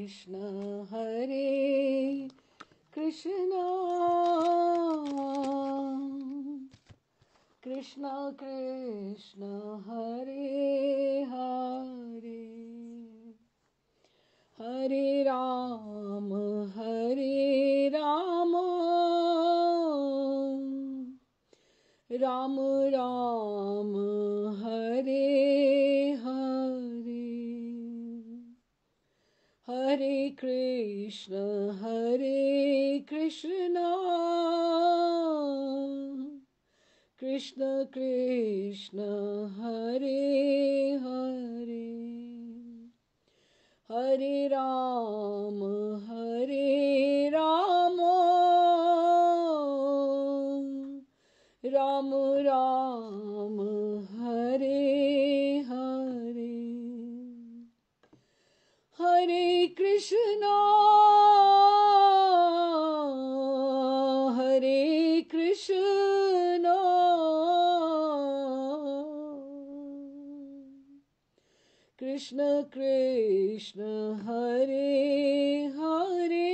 Hare Krishna, Krishna Krishna Hare Hare, Hare Ram, Hare Rama, Ram Ram, Hare Hare, Hare Krishna, Hare Krishna, Krishna Krishna, Hare Hare, Hare Ram, Hare Rama, Ram Ram, Hare Hare, Hare Krishna, Hare Krishna, Krishna Krishna, Hare Hare,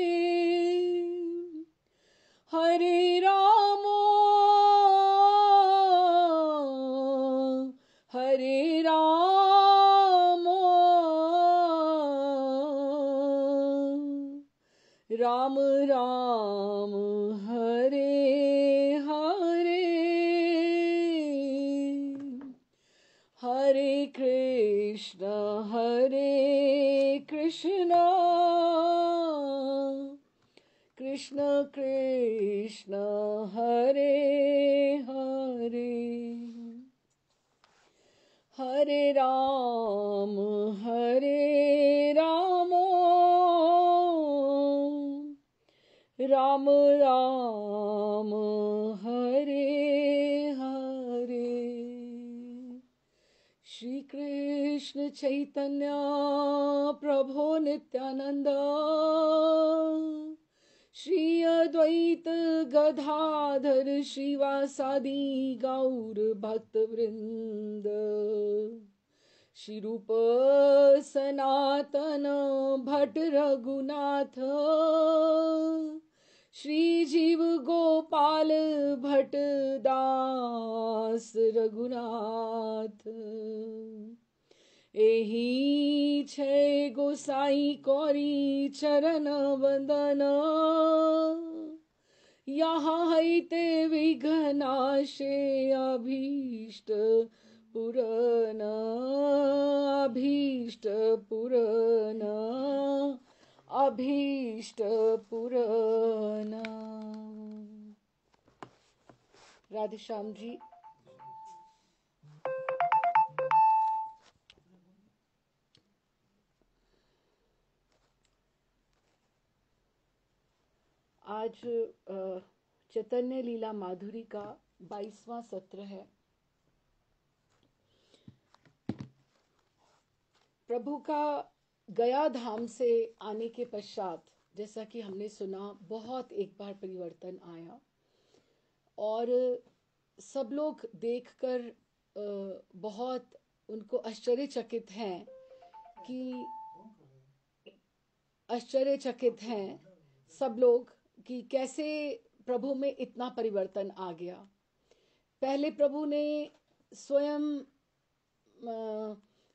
Hare Rama, Hare Rama, Ram Ram, Hare Hare, Hare Krishna, Hare Krishna, Krishna Krishna, Hare Hare, Hare Ram, Hare Rama, Ram Ram, Hare Hare, Shri Krishna Chaitanya Prabhu Nityananda, Shri Advaita Gadadhar Shivasadi Gaur Bhakta Vrinda, Shri Rupa Sanatana Bhatt Raghunatha, Shri Jeev Gopal Bhatt Das Raghunath, एही छे गोसाई कौरी चरण वंदन, यहाँ हैते विघ्नाशे अभीष्ट पुरन, अभीष्ट पुरन, अभीष्ट पुरन। राधे श्याम जी। आज चैतन्य लीला माधुरी का 22वां सत्र है। प्रभु का गया धाम से आने के पश्चात, जैसा कि हमने सुना, बहुत एक बार परिवर्तन आया और सब लोग देखकर बहुत उनको आश्चर्यचकित हैं सब लोग कि कैसे प्रभु में इतना परिवर्तन आ गया। पहले प्रभु ने स्वयं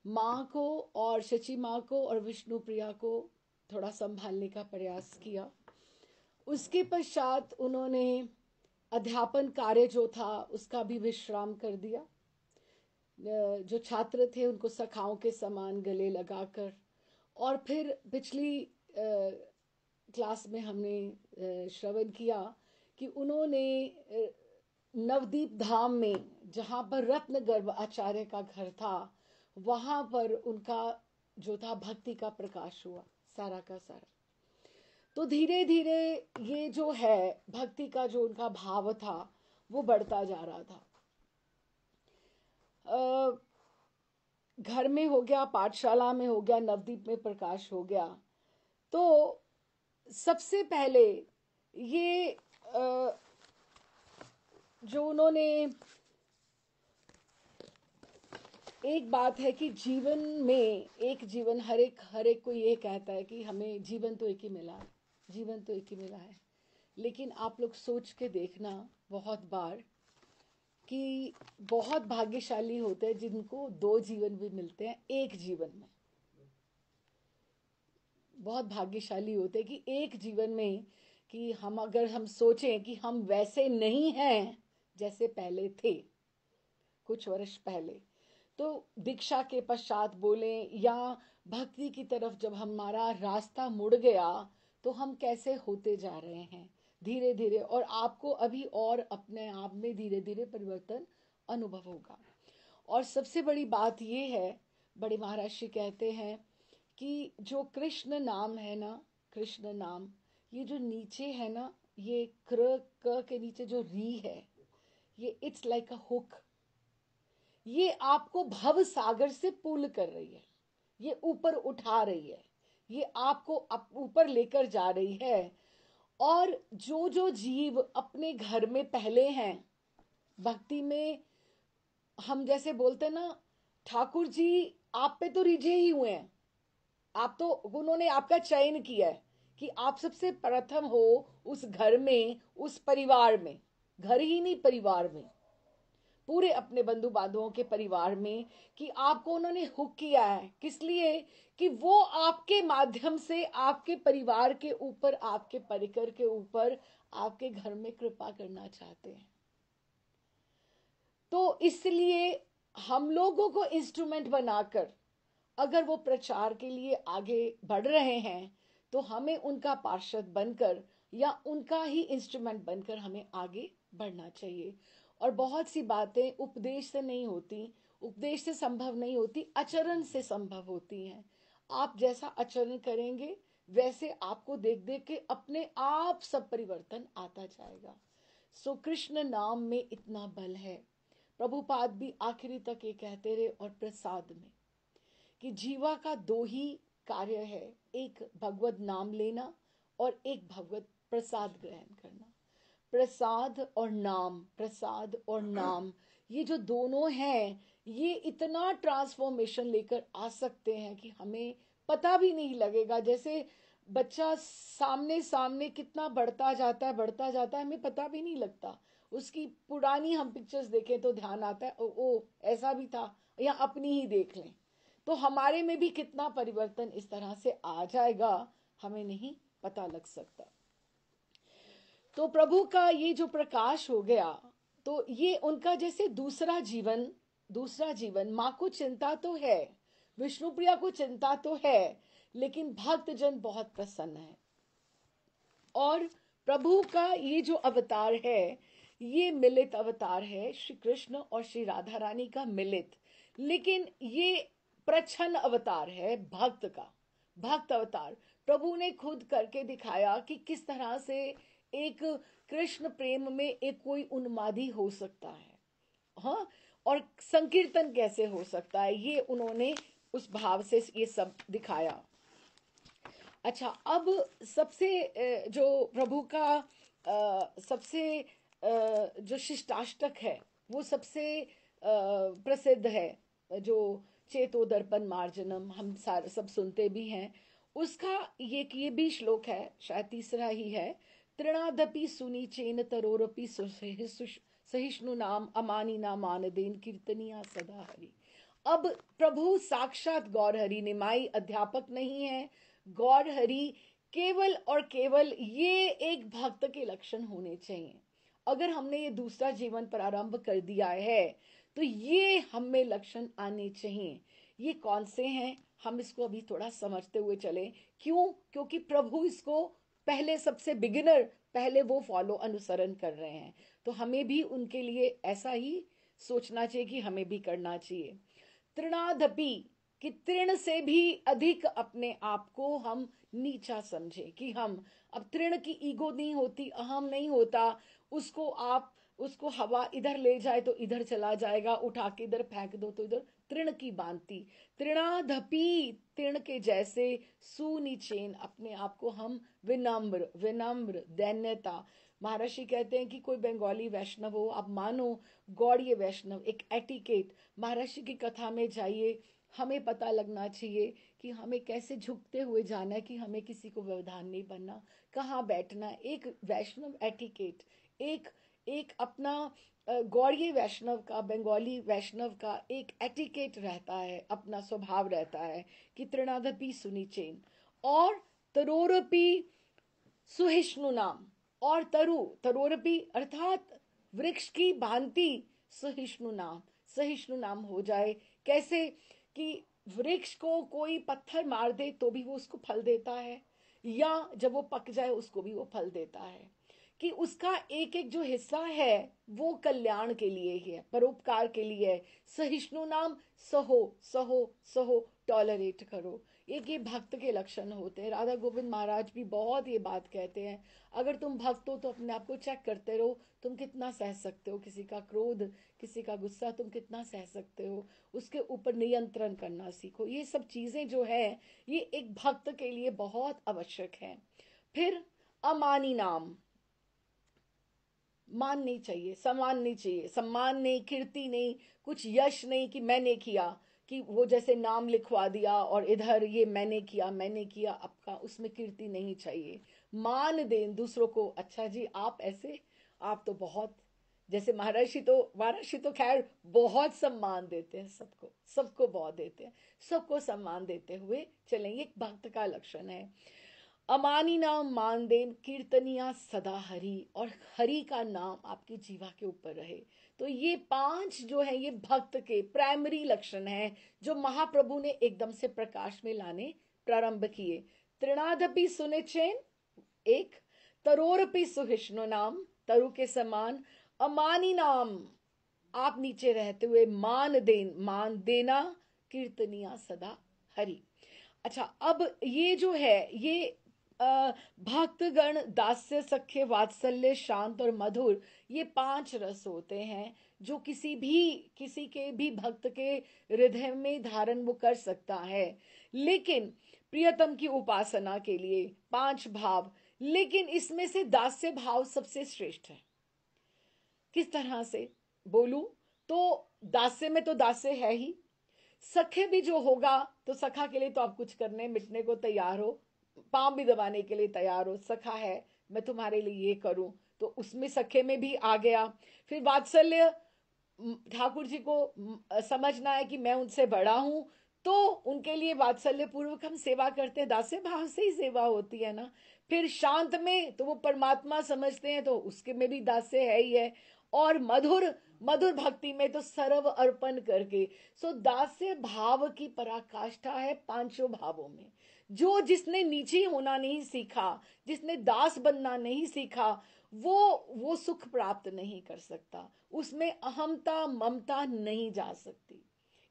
माँ को और शची माँ को और विष्णु प्रिया को थोड़ा संभालने का प्रयास किया। उसके पश्चात उन्होंने अध्यापन कार्य जो था उसका भी विश्राम कर दिया। जो छात्र थे उनको सखाओं के समान गले लगाकर, और फिर पिछली क्लास में हमने श्रवण किया कि उन्होंने नवदीप धाम में, जहाँ पर रत्न गर्भ आचार्य का घर था, वहाँ पर उनका जो था भक्ति का प्रकाश हुआ सारा का सारा। तो धीरे धीरे ये जो है भक्ति का जो उनका भाव था वो बढ़ता जा रहा था। घर में हो गया, पाठशाला में हो गया, नवदीप में प्रकाश हो गया। तो सबसे पहले ये जो उन्होंने एक बात है कि जीवन में एक जीवन हर एक कोई ये कहता है कि हमें जीवन तो एक ही मिला है, जीवन तो एक ही मिला है। लेकिन आप लोग सोच के देखना बहुत बार कि बहुत भाग्यशाली होते हैं जिनको दो जीवन भी मिलते हैं एक जीवन में। बहुत भाग्यशाली होते हैं कि एक जीवन में, कि हम सोचें कि हम वैसे नहीं हैं जैसे पहले थे कुछ वर्ष पहले, तो दीक्षा के पश्चात बोले या भक्ति की तरफ जब हमारा रास्ता मुड़ गया तो हम कैसे होते जा रहे हैं धीरे धीरे, और आपको अभी और अपने आप में धीरे धीरे परिवर्तन अनुभव होगा। और सबसे बड़ी बात ये है, बड़े महाराज जी कहते हैं कि जो कृष्ण नाम है ना, कृष्ण नाम, ये जो नीचे है ना, ये क्र क के नीचे जो री है, ये इट्स लाइक अ हुक। ये आपको भव सागर से पुल कर रही है, ये ऊपर उठा रही है, ये आपको ऊपर लेकर जा रही है। और जो जो जीव अपने घर में पहले हैं भक्ति में, हम जैसे बोलते हैं ना, ठाकुर जी आप पे तो रिझे ही हुए हैं, आप तो, उन्होंने आपका चयन किया है कि आप सबसे प्रथम हो उस घर में, उस परिवार में, घर ही नहीं परिवार में, पूरे अपने बंधु बांधवों के परिवार में, कि आपको उन्होंने हुक किया है। किस लिए? कि वो आपके माध्यम से आपके परिवार के ऊपर, आपके परिकर के ऊपर, आपके घर में कृपा करना चाहते हैं। तो इसलिए हम लोगों को इंस्ट्रूमेंट बनाकर अगर वो प्रचार के लिए आगे बढ़ रहे हैं तो हमें उनका पार्षद बनकर या उनका ही इंस्ट्रूमेंट बनकर हमें आगे बढ़ना चाहिए। और बहुत सी बातें उपदेश से नहीं होती, उपदेश से संभव नहीं होती, आचरण से संभव होती हैं। आप जैसा आचरण करेंगे वैसे आपको देख देख के अपने आप सब परिवर्तन आता जाएगा। सो कृष्ण नाम में इतना बल है। प्रभुपाद भी आखिरी तक ये कहते रहे, और प्रसाद में, कि जीवा का दो ही कार्य है, एक भगवत नाम लेना और एक भगवत प्रसाद ग्रहण करना। प्रसाद और नाम, प्रसाद और नाम, ये जो दोनों हैं, ये इतना ट्रांसफॉर्मेशन लेकर आ सकते हैं कि हमें पता भी नहीं लगेगा। जैसे बच्चा सामने सामने कितना बढ़ता जाता है, बढ़ता जाता है, हमें पता भी नहीं लगता। उसकी पुरानी हम पिक्चर्स देखें तो ध्यान आता है, ओ ऐसा भी था, या अपनी ही देख लें तो हमारे में भी कितना परिवर्तन इस तरह से आ जाएगा, हमें नहीं पता लग सकता। तो प्रभु का ये जो प्रकाश हो गया, तो ये उनका जैसे दूसरा जीवन, दूसरा जीवन। माँ को चिंता तो है, विष्णु प्रिया को चिंता तो है, लेकिन भक्तजन बहुत प्रसन्न है। और प्रभु का ये जो अवतार है, ये मिलित अवतार है, श्री कृष्ण और श्री राधा रानी का मिलित। लेकिन ये प्रच्छन्न अवतार है भक्त का, भक्त अवतार। प्रभु ने खुद करके दिखाया कि किस तरह से एक कृष्ण प्रेम में एक कोई उन्मादी हो सकता है, हाँ, और संकीर्तन कैसे हो सकता है, ये उन्होंने उस भाव से ये सब दिखाया। अच्छा, अब सबसे जो प्रभु का सबसे जो शिष्टाष्टक है वो सबसे प्रसिद्ध है, जो चेतो दर्पण मार्जनम, हम सारे सब सुनते भी हैं। उसका ये भी श्लोक है, शायद तीसरा ही है। तृणादपि सुनी चेन तरोरपि सहिष्णु नाम अमानी नाम आनदेन कीर्तनिया सदा हरि। अब प्रभु साक्षात गौर हरि, निमाई अध्यापक नहीं है, गौर हरि केवल और केवल ये एक भक्त के लक्षण होने चाहिए। अगर हमने ये दूसरा जीवन प्रारंभ कर दिया है तो ये हम में लक्षण आने चाहिए। ये कौन से हैं, हम इसको अभी थोड़ा समझते हुए चलें। क्यों? क्योंकि प्रभु इसको पहले, सबसे बिगिनर, पहले वो फॉलो, अनुसरण कर रहे हैं, तो हमें भी उनके लिए ऐसा ही सोचना चाहिए कि हमें भी करना चाहिए। तृणादपि, कि तृण से भी अधिक अपने आप को हम नीचा समझे, कि हम, अब तृण की ईगो नहीं होती, अहम नहीं होता, उसको आप, उसको हवा इधर ले जाए तो इधर चला जाएगा, उठा के इधर फेंक दो तो इधर, तृण की बांति। तृणाधपि, तृण के जैसे, सुनिचेन, अपने आप को हम विनम्र, विनम्र, दैन्यता, महर्षि कहते हैं कि कोई बंगाली वैष्णव हो, आप मानो गौड़ीय वैष्णव, एक एटिकेट, महर्षि की कथा में जाइए, हमें पता लगना चाहिए कि हमें कैसे झुकते हुए जाना है, कि हमें किसी को व्यवधान नहीं बनना, कहाँ बैठना, एक वैष्णव एटिकेट, एक एक अपना गौड़ीय वैष्णव का, बंगाली वैष्णव का एक एटिकेट रहता है, अपना स्वभाव रहता है कि तृणादपि सुनिचेन, और तरोरपि सुहिष्णु नाम, और तरोरपि अर्थात वृक्ष की भांति सहिष्णु नाम, सहिष्णु नाम हो जाए। कैसे कि वृक्ष को कोई पत्थर मार दे तो भी वो उसको फल देता है, या जब वो पक जाए उसको भी वो फल देता है, कि उसका एक एक जो हिस्सा है वो कल्याण के लिए ही है, परोपकार के लिए है। सहिष्णु नाम, सहो सहो सहो, टॉलरेट करो, ये भक्त के लक्षण होते हैं। राधा गोविंद महाराज भी बहुत ये बात कहते हैं, अगर तुम भक्त हो तो अपने आप को चेक करते रहो, तुम कितना सह सकते हो, किसी का क्रोध, किसी का गुस्सा तुम कितना सह सकते हो, उसके ऊपर नियंत्रण करना सीखो। ये सब चीजें जो है ये एक भक्त के लिए बहुत आवश्यक है। फिर अमानी नाम, मान नहीं चाहिए, सम्मान नहीं चाहिए, सम्मान नहीं, कीर्ति नहीं, कुछ यश नहीं कि मैंने किया, कि वो जैसे नाम लिखवा दिया और इधर ये मैंने किया आपका, उसमें कीर्ति नहीं चाहिए। मान दें दूसरों को, अच्छा जी आप ऐसे, आप तो बहुत, जैसे महर्षि तो खैर बहुत सम्मान देते हैं सबको, सबको बहुत देते हैं, सबको सम्मान देते हुए चलेंगे, एक भक्त का लक्षण है। अमानी नाम मान देन कीर्तनिया सदा हरि, और हरि का नाम आपकी जीवा के ऊपर रहे। तो ये 5 जो है ये भक्त के प्राइमरी लक्षण हैं जो महाप्रभु ने एकदम से प्रकाश में लाने प्रारंभ किए। तृणादपि सुनिचेन, एक, तरोरपि सुहिष्णु नाम, तरु के समान, अमानी नाम, आप नीचे रहते हुए, मान देना, कीर्तनिया सदा हरि। अच्छा, अब ये जो है ये भक्तगण, दास्य, सख्य, वात्सल्य, शांत और मधुर, ये 5 रस होते हैं जो किसी के भी भक्त के हृदय में धारण वो कर सकता है। लेकिन प्रियतम की उपासना के लिए 5 भाव, लेकिन इसमें से दास्य भाव सबसे श्रेष्ठ है। किस तरह से बोलूं, तो दास्य में तो दास्य है ही, सखे भी जो होगा तो सखा के लिए तो आप कुछ करने मिटने को तैयार हो, पांव भी दबाने के लिए तैयार हो, सखा है मैं तुम्हारे लिए ये करूं, तो उसमें सखे में भी आ गया। फिर वात्सल्य, ठाकुर जी को समझना है कि मैं उनसे बड़ा हूं, तो उनके लिए वात्सल्य पूर्वक हम सेवा करते हैं, दास्य भाव से ही सेवा होती है ना। फिर शांत में तो वो परमात्मा समझते हैं, तो उसके में भी दास्य है ही है। और मधुर, मधुर भक्ति में तो सर्व अर्पण करके, सो दास्य भाव की पराकाष्ठा है 5 भावों में। जो जिसने नीचे होना नहीं सीखा, जिसने दास बनना नहीं सीखा, वो सुख प्राप्त नहीं कर सकता, उसमें अहमता ममता नहीं जा सकती।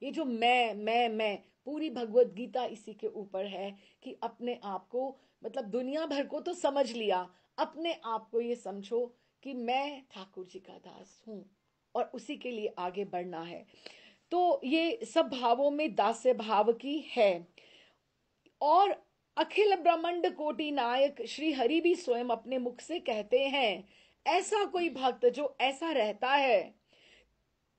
ये जो मैं, पूरी भगवत गीता इसी के ऊपर है कि अपने आप को, मतलब दुनिया भर को तो समझ लिया, अपने आप को ये समझो कि मैं ठाकुर जी का दास हूं, और उसी के लिए आगे बढ़ना है। तो ये सब भावों में दास्य भाव की है। और अखिल ब्रह्मांड कोटि नायक श्री हरि भी स्वयं अपने मुख से कहते हैं, ऐसा कोई भक्त जो ऐसा रहता है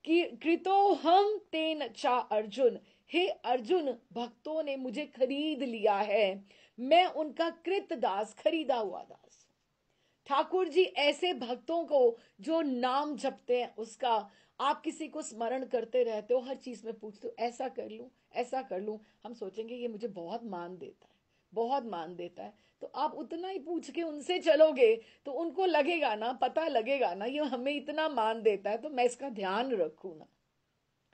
कि कृतो हम तेन चा अर्जुन, हे अर्जुन भक्तों ने मुझे खरीद लिया है, मैं उनका कृत दास, खरीदा हुआ दास। ठाकुर जी ऐसे भक्तों को जो नाम जपते हैं उसका, आप किसी को स्मरण करते रहते हो, हर चीज में पूछते हो ऐसा कर लूं, ऐसा कर लूं, हम सोचेंगे ये मुझे बहुत मान देता है, बहुत मान देता है, तो आप उतना ही पूछ के उनसे चलोगे तो उनको लगेगा ना, पता लगेगा ना ये हमें इतना मान देता है तो मैं इसका ध्यान रखूं ना,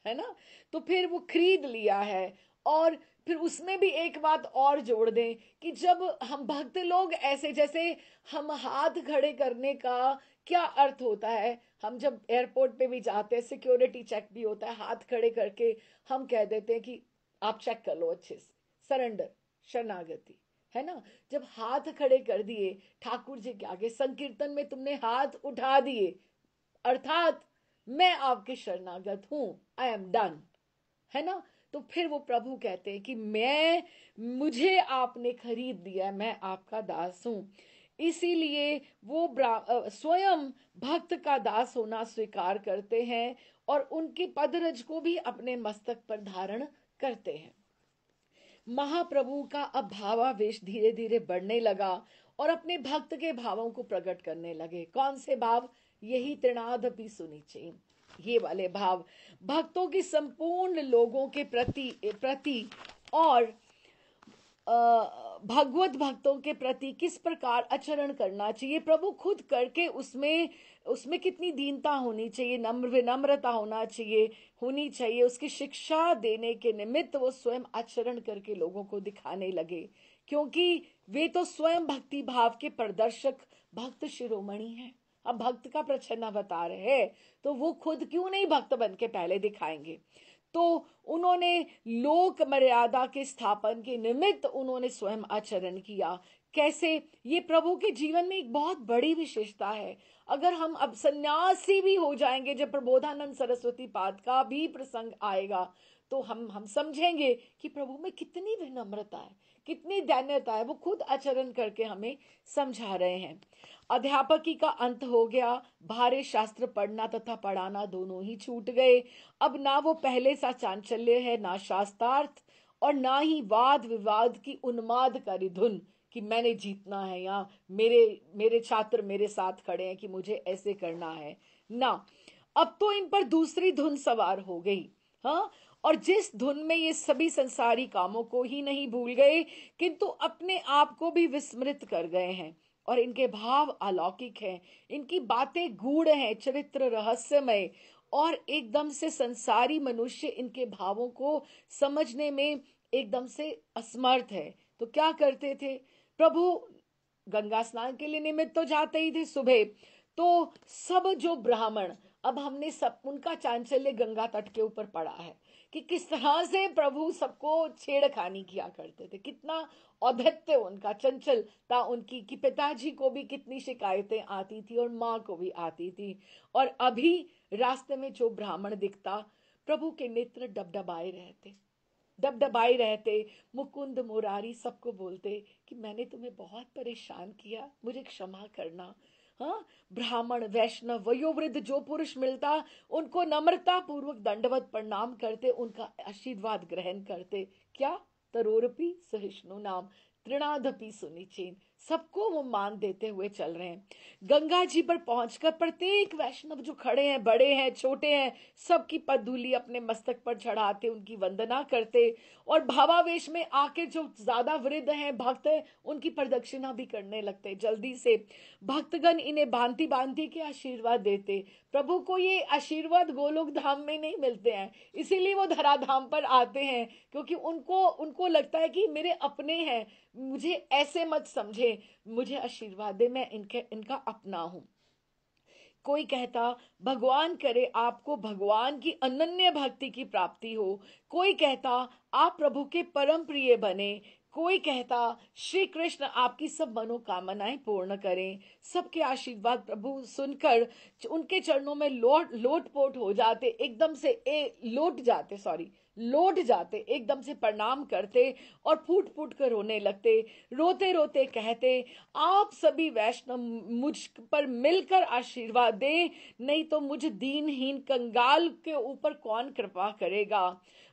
है ना। तो फिर वो खरीद लिया है। और फिर उसमें भी एक बात और जोड़ दें कि जब हम भक्त लोग ऐसे, जैसे हम हाथ खड़े करने का क्या अर्थ होता है, हम जब एयरपोर्ट पे भी जाते हैं सिक्योरिटी चेक भी होता है, हाथ खड़े करके हम कह देते हैं कि आप चेक कर लो अच्छे से, सरेंडर, शरणागति, है ना। जब हाथ खड़े कर दिए ठाकुर जी के आगे, संकीर्तन में तुमने हाथ उठा दिए, अर्थात मैं आपके शरणागत हूं, आई एम डन, है ना। तो फिर वो प्रभु कहते हैं कि मुझे आपने खरीद लिया है, मैं आपका दास हूं। इसीलिए वो स्वयं भक्त का दास होना स्वीकार करते हैं और उनके पदरज को भी अपने मस्तक पर धारण करते हैं। महाप्रभु का अब भावावेश धीरे धीरे बढ़ने लगा और अपने भक्त के भावों को प्रकट करने लगे। कौन से भाव? यही तृणादपि सुनिचे, ये वाले भाव भक्तों की संपूर्ण लोगों के प्रति और भगवत भक्तों के प्रति किस प्रकार आचरण करना चाहिए, प्रभु खुद करके उसमें उसमें कितनी दीनता होनी चाहिए, विनम्रता होनी चाहिए, उसकी शिक्षा देने के निमित्त वो स्वयं आचरण करके लोगों को दिखाने लगे। क्योंकि वे तो स्वयं भक्ति भाव के प्रदर्शक भक्त शिरोमणि हैं। अब भक्त का प्रच्छन्न बता रहे हैं तो वो खुद क्यों नहीं भक्त बन के पहले दिखाएंगे। तो उन्होंने लोक मर्यादा के स्थापन के निमित्त उन्होंने स्वयं आचरण किया। कैसे? ये प्रभु के जीवन में एक बहुत बड़ी विशेषता है। अगर हम अब सन्यासी भी हो जाएंगे, जब प्रबोधानंद सरस्वती पाद का भी प्रसंग आएगा, तो हम समझेंगे कि प्रभु में कितनी विनम्रता है, कितनी दैन्यता है। वो खुद आचरण करके हमें समझा रहे हैं। अध्यापकी का अंत हो गया। भारे शास्त्र पढ़ना तथा पढ़ाना दोनों ही छूट गए। अब ना वो पहले सा चांचल्य है, ना शास्त्रार्थ, और ना ही वाद विवाद की उन्मादकारी धुन कि मैंने जीतना है या मेरे मेरे छात्र मेरे साथ खड़े हैं कि मुझे ऐसे करना है ना। अब तो इन पर दूसरी धुन सवार हो गई। हाँ, और जिस धुन में ये सभी संसारी कामों को ही नहीं भूल गए, किंतु अपने आप को भी विस्मृत कर गए हैं। और इनके भाव अलौकिक हैं, इनकी बातें गूढ़ हैं, चरित्र रहस्यमय, और एकदम से संसारी मनुष्य इनके भावों को समझने में एकदम से असमर्थ है। तो क्या करते थे प्रभु? गंगा स्नान के लिए निमित्त तो जाते ही थे सुबह। तो सब जो ब्राह्मण, अब हमने सब उनका चांचल्य गंगा तट के ऊपर पड़ा है कि किस तरह से प्रभु सबको छेड़खानी किया करते थे, कितना औद्धत्य उनका, चंचलता उनकी, कि पिताजी को भी कितनी शिकायतें आती थी और माँ को भी आती थी। और अभी रास्ते में जो ब्राह्मण दिखता, प्रभु के नेत्र डबडबाए रहते, मुकुंद मुरारी सबको बोलते कि मैंने तुम्हें बहुत परेशान किया, मुझे क्षमा करना। हाँ, ब्राह्मण वैष्णव वयोवृद्ध जो पुरुष मिलता, उनको नम्रता पूर्वक दंडवत प्रणाम करते, उनका आशीर्वाद ग्रहण करते। क्या? तरोरपी सहिष्णु नाम तृणादपि सुनिचेन, सबको वो मान देते हुए चल रहे हैं। गंगा जी पर पहुंचकर प्रत्येक वैष्णव जो खड़े हैं, बड़े हैं छोटे हैं, सबकी पदधूलि अपने मस्तक पर चढ़ाते, उनकी वंदना करते, और भावावेश में आके जो ज्यादा वृद्ध हैं, भक्त हैं, उनकी प्रदक्षिणा भी करने लगते जल्दी से। भक्तगण इन्हें भांति भांति के आशीर्वाद देते। प्रभु को ये आशीर्वाद गोलोक धाम में नहीं मिलते हैं, इसीलिए वो धराधाम पर आते हैं, क्योंकि उनको उनको लगता है कि मेरे अपने हैं, मुझे ऐसे मत समझे, मुझे आशीर्वाद दे, मैं इनका अपना हूं। कोई कहता भगवान करे आपको भगवान की अनन्य भक्ति की प्राप्ति हो, कोई कहता आप प्रभु के परम प्रिय बने, कोई कहता श्री कृष्ण आपकी सब मनोकामनाएं पूर्ण करें। सबके आशीर्वाद प्रभु सुनकर उनके चरणों में लोटपोट हो जाते, एकदम से लौट जाते, एकदम से प्रणाम करते और फूट फूट कर रोने लगते। रोते रोते कहते आप सभी वैष्णव मुझ पर मिलकर आशीर्वाद दे, नहीं तो मुझ दीनहीन कंगाल के ऊपर कौन कृपा करेगा।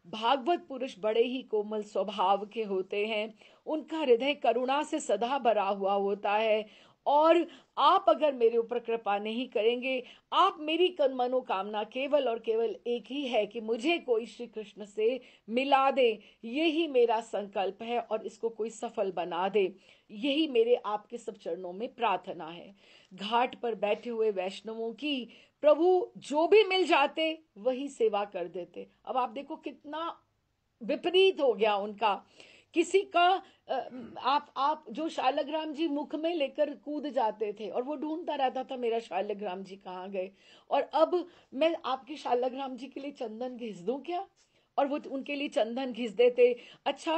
भागवत पुरुष बड़े ही कोमल स्वभाव के होते हैं, उनका हृदय करुणा से सदा भरा हुआ होता है। और आप अगर मेरे ऊपर कृपा नहीं करेंगे, आप मेरी मनोकामना केवल और केवल एक ही है कि मुझे कोई श्री कृष्ण से मिला दे, यही मेरा संकल्प है, और इसको कोई सफल बना दे, यही मेरे आपके सब चरणों में प्रार्थना है। घाट पर बैठे हुए वैष्णवों की प्रभु जो भी मिल जाते वही सेवा कर देते। अब आप देखो कितना विपरीत हो गया उनका। किसी का आप जो शालग्राम जी मुख में लेकर कूद जाते थे और वो ढूंढता रहता था मेरा शालग्राम जी कहाँ गए, और अब मैं आपके शालग्राम जी के लिए चंदन घिस दूं क्या? और वो उनके लिए चंदन घिस देते। अच्छा,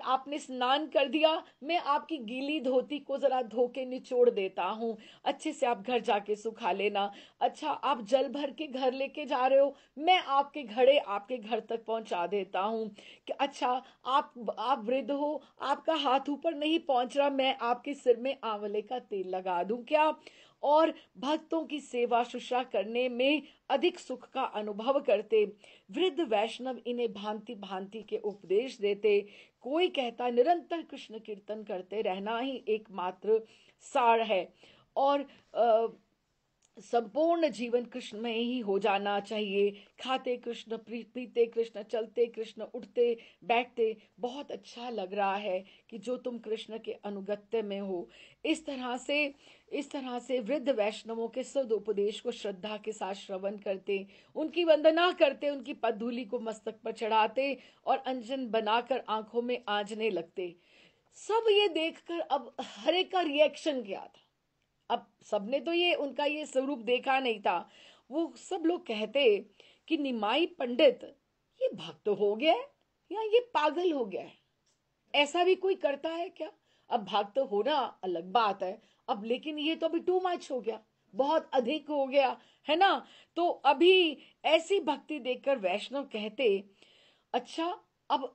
आपने स्नान कर दिया, मैं आपकी गीली धोती को जरा धो के निचोड़ देता हूँ, अच्छे से आप घर जाके सुखा लेना। अच्छा, आप जल भर के घर लेके जा रहे हो, मैं आपके घड़े आपके घर तक पहुंचा देता हूँ। कि अच्छा, आप वृद्ध हो, आपका हाथ ऊपर नहीं पहुंच रहा, मैं आपके सिर में आंवले का तेल लगा दूं क्या? और भक्तों की सेवा शुश्रूषा करने में अधिक सुख का अनुभव करते। वृद्ध वैष्णव इन्हें भांति भांति के उपदेश देते। कोई कहता निरंतर कृष्ण कीर्तन करते रहना ही एकमात्र सार है, और संपूर्ण जीवन कृष्ण में ही हो जाना चाहिए। खाते कृष्ण, पीते कृष्ण, चलते कृष्ण, उठते बैठते। बहुत अच्छा लग रहा है कि जो तुम कृष्ण के अनुगत्य में हो। इस तरह से वृद्ध वैष्णवों के सद उपदेश को श्रद्धा के साथ श्रवण करते, उनकी वंदना करते, उनकी पदधूलि को मस्तक पर चढ़ाते और अंजन बनाकर आंखों में आंजने लगते। सब ये देखकर अब हर एक का रिएक्शन क्या था? अब सबने तो ये उनका ये स्वरूप देखा नहीं था। वो सब लोग कहते कि निमाई पंडित ये भक्त हो गया है या ये पागल हो गया है, ऐसा भी कोई करता है क्या? अब भक्त होना अलग बात है, अब लेकिन ये तो अभी टू मच हो गया, बहुत अधिक हो गया, है ना? तो अभी ऐसी भक्ति देखकर वैष्णव कहते, अच्छा, अब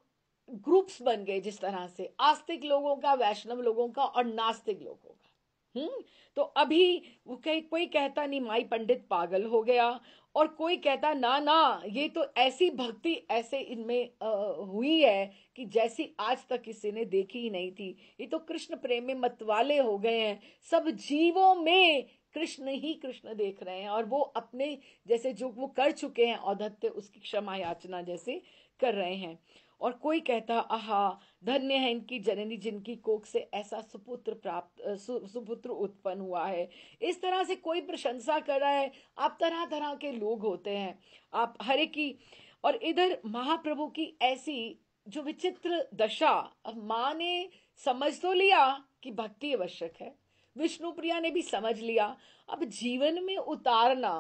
ग्रुप्स बन गए, जिस तरह से आस्तिक लोगों का, वैष्णव लोगों का और नास्तिक लोगों का। तो अभी वो कोई कहता नहीं माई पंडित पागल हो गया, और कोई कहता ना ना, ये तो ऐसी भक्ति ऐसे इनमें हुई है कि जैसी आज तक किसी ने देखी ही नहीं थी। ये तो कृष्ण प्रेम में मतवाले हो गए हैं, सब जीवों में कृष्ण ही कृष्ण देख रहे हैं, और वो अपने जैसे जो वो कर चुके हैं औद्धत्य, उसकी क्षमा याचना जैसे कर रहे हैं। और कोई कहता आहा, धन्य है इनकी जननी जिनकी कोख से ऐसा सुपुत्र प्राप्त सुपुत्र उत्पन्न हुआ है। इस तरह से कोई प्रशंसा कर रहा है। आप तरह तरह के लोग होते हैं, आप हर एक की। और इधर महाप्रभु की ऐसी जो विचित्र दशा, अब माँ ने समझ तो लिया कि भक्ति आवश्यक है, विष्णु प्रिया ने भी समझ लिया, अब जीवन में उतारना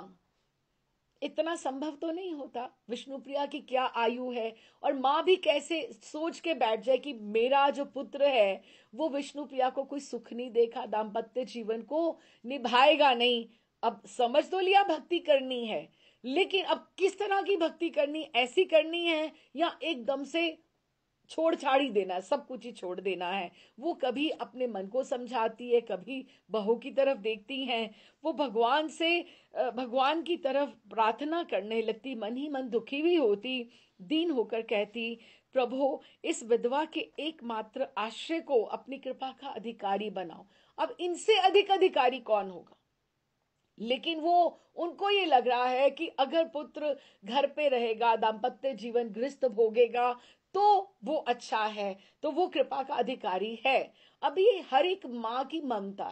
इतना संभव तो नहीं होता। विष्णु प्रिया की क्या आयु है, और माँ भी कैसे सोच के बैठ जाए कि मेरा जो पुत्र है वो विष्णु प्रिया को कोई सुख नहीं देखा, दाम्पत्य जीवन को निभाएगा नहीं। अब समझ तो लिया भक्ति करनी है, लेकिन अब किस तरह की भक्ति करनी, ऐसी करनी है या एकदम से छोड़ छाड़ ही देना है, सब कुछ ही छोड़ देना है। वो कभी अपने मन को समझाती है, कभी बहू की तरफ देखती हैं, वो भगवान से भगवान की तरफ प्रार्थना करने लगती, मन ही मन दुखी भी होती, दीन होकर कहती, प्रभु इस विधवा के एकमात्र आश्रय को अपनी कृपा का अधिकारी बनाओ। अब इनसे अधिक अधिकारी कौन होगा? लेकिन वो उनको ये लग रहा है कि अगर पुत्र घर पे रहेगा, दाम्पत्य जीवन गृहस्थ भोगेगा, तो वो अच्छा है, तो वो कृपा का अधिकारी है। अब ये हर एक माँ की ममता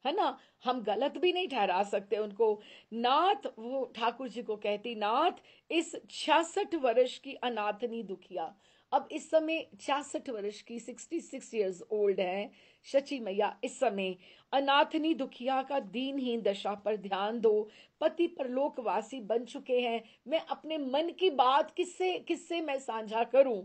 है ना? हम गलत भी नहीं ठहरा सकते उनको। नाथ, वो ठाकुर जी को कहती, नाथ इस 66 वर्ष की अनाथनी दुखिया, अब इस समय 66 वर्ष की 66 इयर्स ओल्ड है शची मैया, इस समय अनाथनी दुखिया का दीनहीन दशा पर ध्यान दो। पति परलोकवासी बन चुके हैं, मैं अपने मन की बात किससे किससे मैं साझा करूं?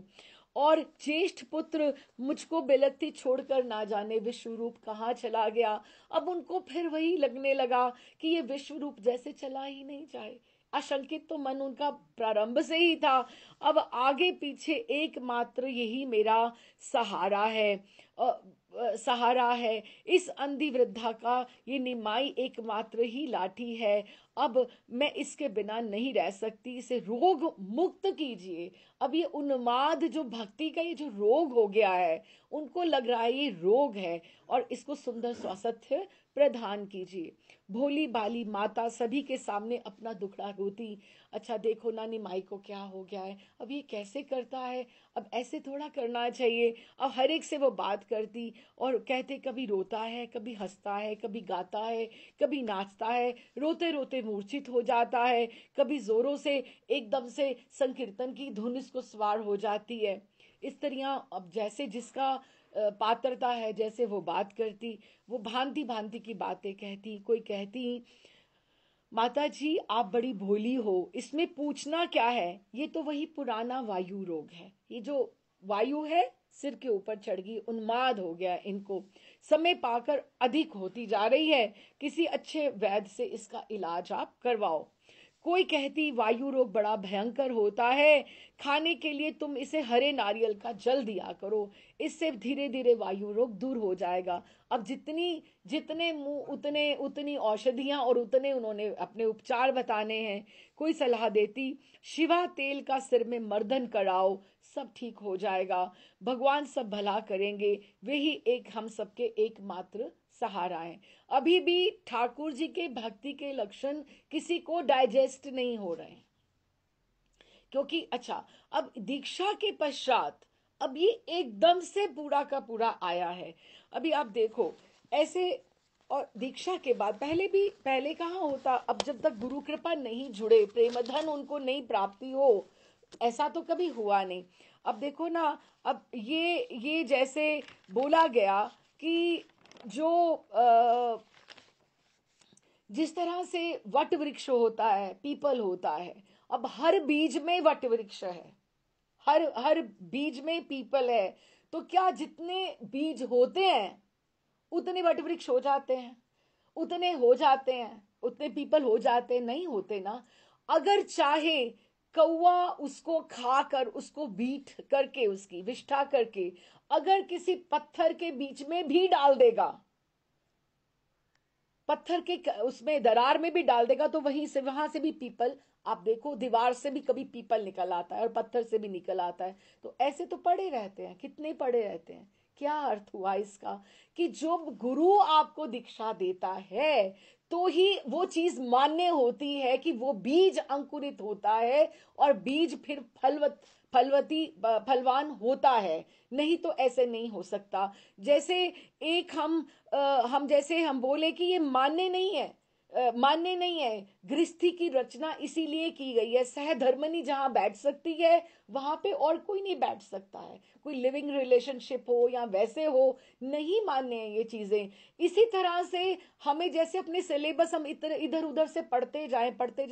और ज्येष्ठ पुत्र मुझको बेलत्ती छोड़कर ना जाने विश्व रूप कहाँ चला गया। अब उनको फिर वही लगने लगा कि ये विश्व रूप जैसे चला ही नहीं जाए। आशंकित तो मन उनका प्रारंभ से ही था। अब आगे पीछे एकमात्र यही मेरा सहारा है, सहारा है। इस अंधी वृद्धा का ये निमाई एकमात्र ही लाठी है। अब मैं इसके बिना नहीं रह सकती, इसे रोग मुक्त कीजिए। अब ये उन्माद जो भक्ति का ये जो रोग हो गया है, उनको लग रहा है ये रोग है, और इसको सुंदर स्वास्थ्य प्रदान कीजिए। भोली भाली माता सभी के सामने अपना दुखड़ा रोती, अच्छा देखो ना निमाई को क्या हो गया है, अब ये कैसे करता है, अब ऐसे थोड़ा करना चाहिए। अब हर एक से वो बात करती और कहते, कभी रोता है, कभी हंसता है, कभी गाता है, कभी नाचता है, रोते रोते मूर्छित हो जाता है, कभी जोरों से एकदम से संकीर्तन की धुन इसको सवार हो जाती है। स्त्रियां अब जैसे जिसका पात्रता है, जैसे वो बात करती, वो भांति भांति की बातें कहती। कोई कहती माता जी आप बड़ी भोली हो, इसमें पूछना क्या है, ये तो वही पुराना वायु रोग है। ये जो वायु है सिर के ऊपर चढ़ गई, उन्माद हो गया इनको, समय पाकर अधिक होती जा रही है, किसी अच्छे वैद्य से इसका इलाज आप करवाओ। कोई कहती वायु रोग बड़ा भयंकर होता है, खाने के लिए तुम इसे हरे नारियल का जल दिया करो, इससे धीरे धीरे वायु रोग दूर हो जाएगा। अब जितनी जितने मुंह उतने उतनी औषधियां और उतने उन्होंने अपने उपचार बताने हैं। कोई सलाह देती शिवा तेल का सिर में मर्दन कराओ, सब ठीक हो जाएगा, भगवान सब भला करेंगे, वे ही एक हम सबके एकमात्र सहारा है। अभी भी ठाकुर जी के भक्ति के लक्षण किसी को डाइजेस्ट नहीं हो रहे हैं, क्योंकि अच्छा अब दीक्षा के पश्चात अब ये एकदम से पूरा का पूरा आया है। अभी आप देखो ऐसे, और दीक्षा के बाद पहले कहाँ होता, अब जब तक गुरु कृपा नहीं जुड़े, प्रेमधन उनको नहीं प्राप्ति हो, ऐसा तो कभी हुआ नहीं। अब देखो ना, अब ये जैसे बोला गया कि जो जिस तरह से वट वृक्ष होता है, पीपल होता है, अब हर बीज में वट वृक्ष है, हर हर बीज में पीपल है, तो क्या जितने बीज होते हैं उतने वट वृक्ष हो जाते हैं, उतने हो जाते हैं, उतने पीपल हो जाते हैं? नहीं होते ना। अगर चाहे कौवा उसको खाकर, उसको बीट करके, उसकी विष्ठा करके अगर किसी पत्थर के बीच में भी डाल देगा, पत्थर के उसमें दरार में भी डाल देगा, तो वहां से भी पीपल, आप देखो दीवार से भी कभी पीपल निकल आता है और पत्थर से भी निकल आता है। तो ऐसे तो पड़े रहते हैं, कितने पड़े रहते हैं। क्या अर्थ हुआ इसका, कि जो गुरु आपको दीक्षा देता है तो ही वो चीज मान्य होती है कि वो बीज अंकुरित होता है और बीज फिर फलवती फलवान होता है, नहीं तो ऐसे नहीं हो सकता। जैसे एक हम जैसे हम बोले कि ये मान्य नहीं है, मान्य नहीं है, गृहस्थी की रचना इसीलिए की गई है, सहधर्मनी जहां बैठ सकती है वहां पे और कोई नहीं बैठ सकता है, कोई लिविंग रिलेशनशिप हो या वैसे हो, नहीं मान्य है ये चीजें। इसी तरह से हमें जैसे अपने सिलेबस हम इधर उधर से पढ़ते जाए,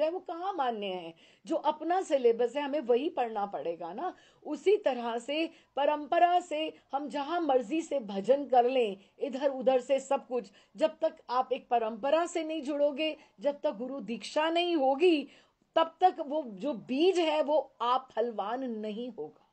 वो कहाँ मान्य है। जो अपना सिलेबस है हमें वही पढ़ना पड़ेगा ना। उसी तरह से परंपरा से हम जहां मर्जी से भजन कर लें, इधर उधर से सब कुछ, जब तक आप एक परंपरा से नहीं जुड़ोगे, जब तक गुरु दीक्षा नहीं होगी, तब तक वो जो बीज है वो आप फलवान नहीं होगा।